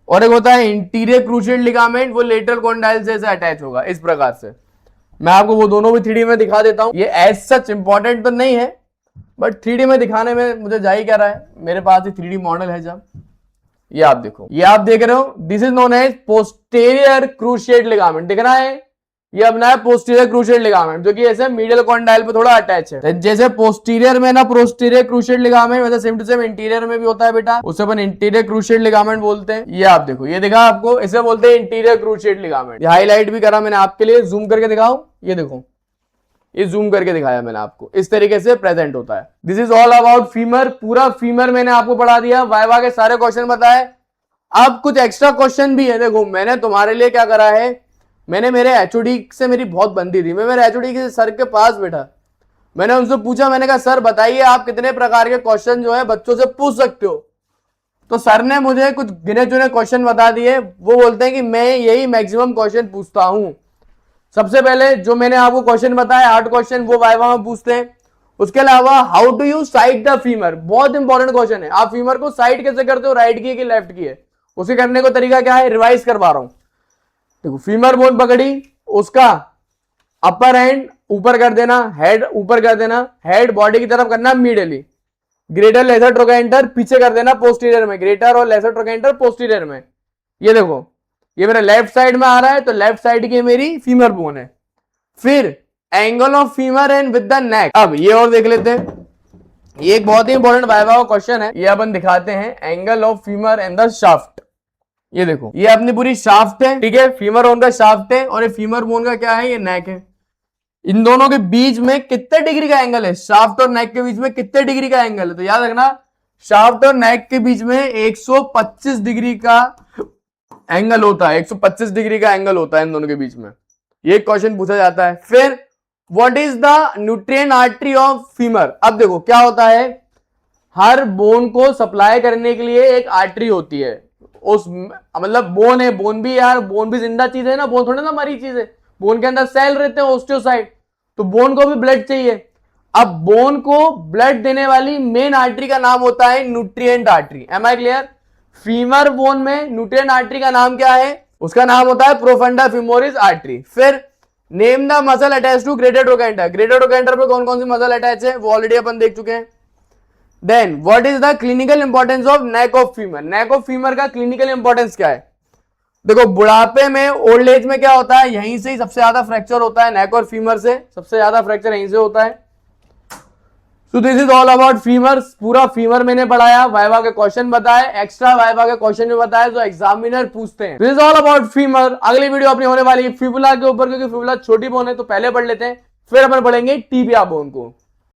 और एक होता है इंटीरियर क्रूशिएट लिगामेंट, वो लेटरल कॉन्डाइल से अटैच होगा। इस प्रकार से मैं आपको वो दोनों भी 3D में दिखा देता हूं। ये एज सच इंपॉर्टेंट तो नहीं है, बट 3D में दिखाने में मुझे जा ही क्या रहा है, मेरे पास ही 3D मॉडल है। जब ये आप देखो, ये आप देख रहे हो, this is known as posterior cruciate ligament, दिख रहा है, ये अपना है पोस्टीरियर क्रूशिएट लिगामेंट, जो कि ऐसे मीडियल कॉन्डाइल पे थोड़ा अटैच है। जैसे पोस्टीरियर में ना पोस्टीरियर क्रूशिएट लिगामेंट, वैसे सेम टू सेम इंटीरियर में भी होता है बेटा, उसे अपन इंटीरियर क्रूशिएट लिगामेंट बोलते हैं। ये आप देखो, ये दिखा आपको, इसे बोलते हैं इंटीरियर क्रूशिएट लिगामेंट। ये हाईलाइट भी करा मैंने आपके लिए, जूम करके दिखाओ, ये देखो, ये जूम करके दिखाया मैंने आपको, इस तरीके से प्रेजेंट होता है। This is all about femur, पूरा फीमर मैंने आपको पढ़ा दिया, वाइवा के सारे क्वेश्चन बताए। अब कुछ एक्स्ट्रा क्वेश्चन भी है। देखो मैंने तुम्हारे लिए क्या करा है, मैंने मेरे एचओडी से मेरी बहुत बनती थी, मैं मेरे एचओडी के सर के पास बैठा, मैंने उनसे पूछा, मैंने कहा सर बताइए आप कितने प्रकार के क्वेश्चन जो है बच्चों से पूछ सकते हो। तो सर ने मुझे कुछ गिने चुने क्वेश्चन बता दिए। वो बोलते हैं कि मैं यही मैक्सिमम क्वेश्चन पूछता हूं। सबसे पहले जो मैंने आपको क्वेश्चन बताया 8 क्वेश्चन, वो वाइवा में पूछते हैं। उसके अलावा how do you side the femur, बहुत इंपॉर्टेंट क्वेश्चन है। आप फीमर को साइड कैसे करते हो, राइट की कि लेफ्ट की है, उसे करने का तरीका क्या है, रिवाइज करवा रहा हूं। देखो फीमर बोन पकड़ी, उसका अपर एंड ऊपर कर देना, हेड ऊपर कर देना, हेड बॉडी की तरफ करना मीडियली, ग्रेटर लेसर ट्रोकेंटर पीछे कर देना पोस्टीरियर में, ग्रेटर और लेसर ट्रोकेंटर पोस्टीरियर में। ये देखो ये मेरा लेफ्ट साइड में आ रहा है, तो लेफ्ट साइड की मेरी फीमर बोन है। फिर angle of femur and with the neck. अब ये और देख लेते हैं, ये एक बहुत ही इंपॉर्टेंट वाइवा क्वेश्चन है। ये अपन दिखाते हैं, angle of femur and the shaft. ये देखो ये अपनी पूरी शाफ्ट है, ठीक है, फीमर बोन का शाफ्ट है, और ये फीमर बोन का क्या है, ये नेक है। इन दोनों के बीच में कितने डिग्री का एंगल है, शाफ्ट और नेक के बीच में कितने डिग्री का एंगल है, तो याद रखना शाफ्ट और नेक के बीच में 125 डिग्री का एंगल होता है, 125 डिग्री का एंगल होता है इन दोनों के बीच में। ये क्वेश्चन पूछा जाता है। फिर what is the nutrient artery of femur. अब देखो क्या होता है, हर बोन को सप्लाई करने के लिए एक आर्टरी होती है, उस मतलब बोन है, बोन भी यार, बोन भी जिंदा चीज है ना, बोन थोड़ा ना मरी चीज है, बोन के अंदर सेल रहते हैं ऑस्टियोसाइट, तो बोन को भी ब्लड चाहिए। अब बोन को ब्लड देने वाली मेन आर्टरी का नाम होता है nutrient artery. Am I clear. Femur bone में न्यूट्रिएंट आर्टरी का नाम क्या है, उसका नाम होता है प्रोफंडा फीमोरिस आर्टरी। फिर name the muscle attach to greater trochanter. Greater trochanter पे कौन कौन सी मसल अटैच है वो ऑलरेडी अपन देख चुके हैं। Then what is the clinical importance of neck of femur. Neck of femur का क्लिनिकल इंपॉर्टेंस क्या है, देखो बुढ़ापे में, ओल्ड एज में क्या होता है, यहीं से ही सबसे ज्यादा फ्रैक्चर होता है, नेक और फीमर से सबसे ज्यादा फ्रैक्चर यहीं से होता है। So this is all about femur. पूरा फीमर मैंने पढ़ाया, वाइवा के क्वेश्चन बताए, एक्स्ट्रा वाइवा के क्वेश्चन भी बताए जो एग्जामिनर पूछते हैं। This is all about femur. अगली वीडियो अपनी होने वाली है फिबुला के ऊपर, क्योंकि फिबुला छोटी बोन है तो पहले पढ़ लेते हैं, फिर अपन पढ़ेंगे टीबिया बोन को।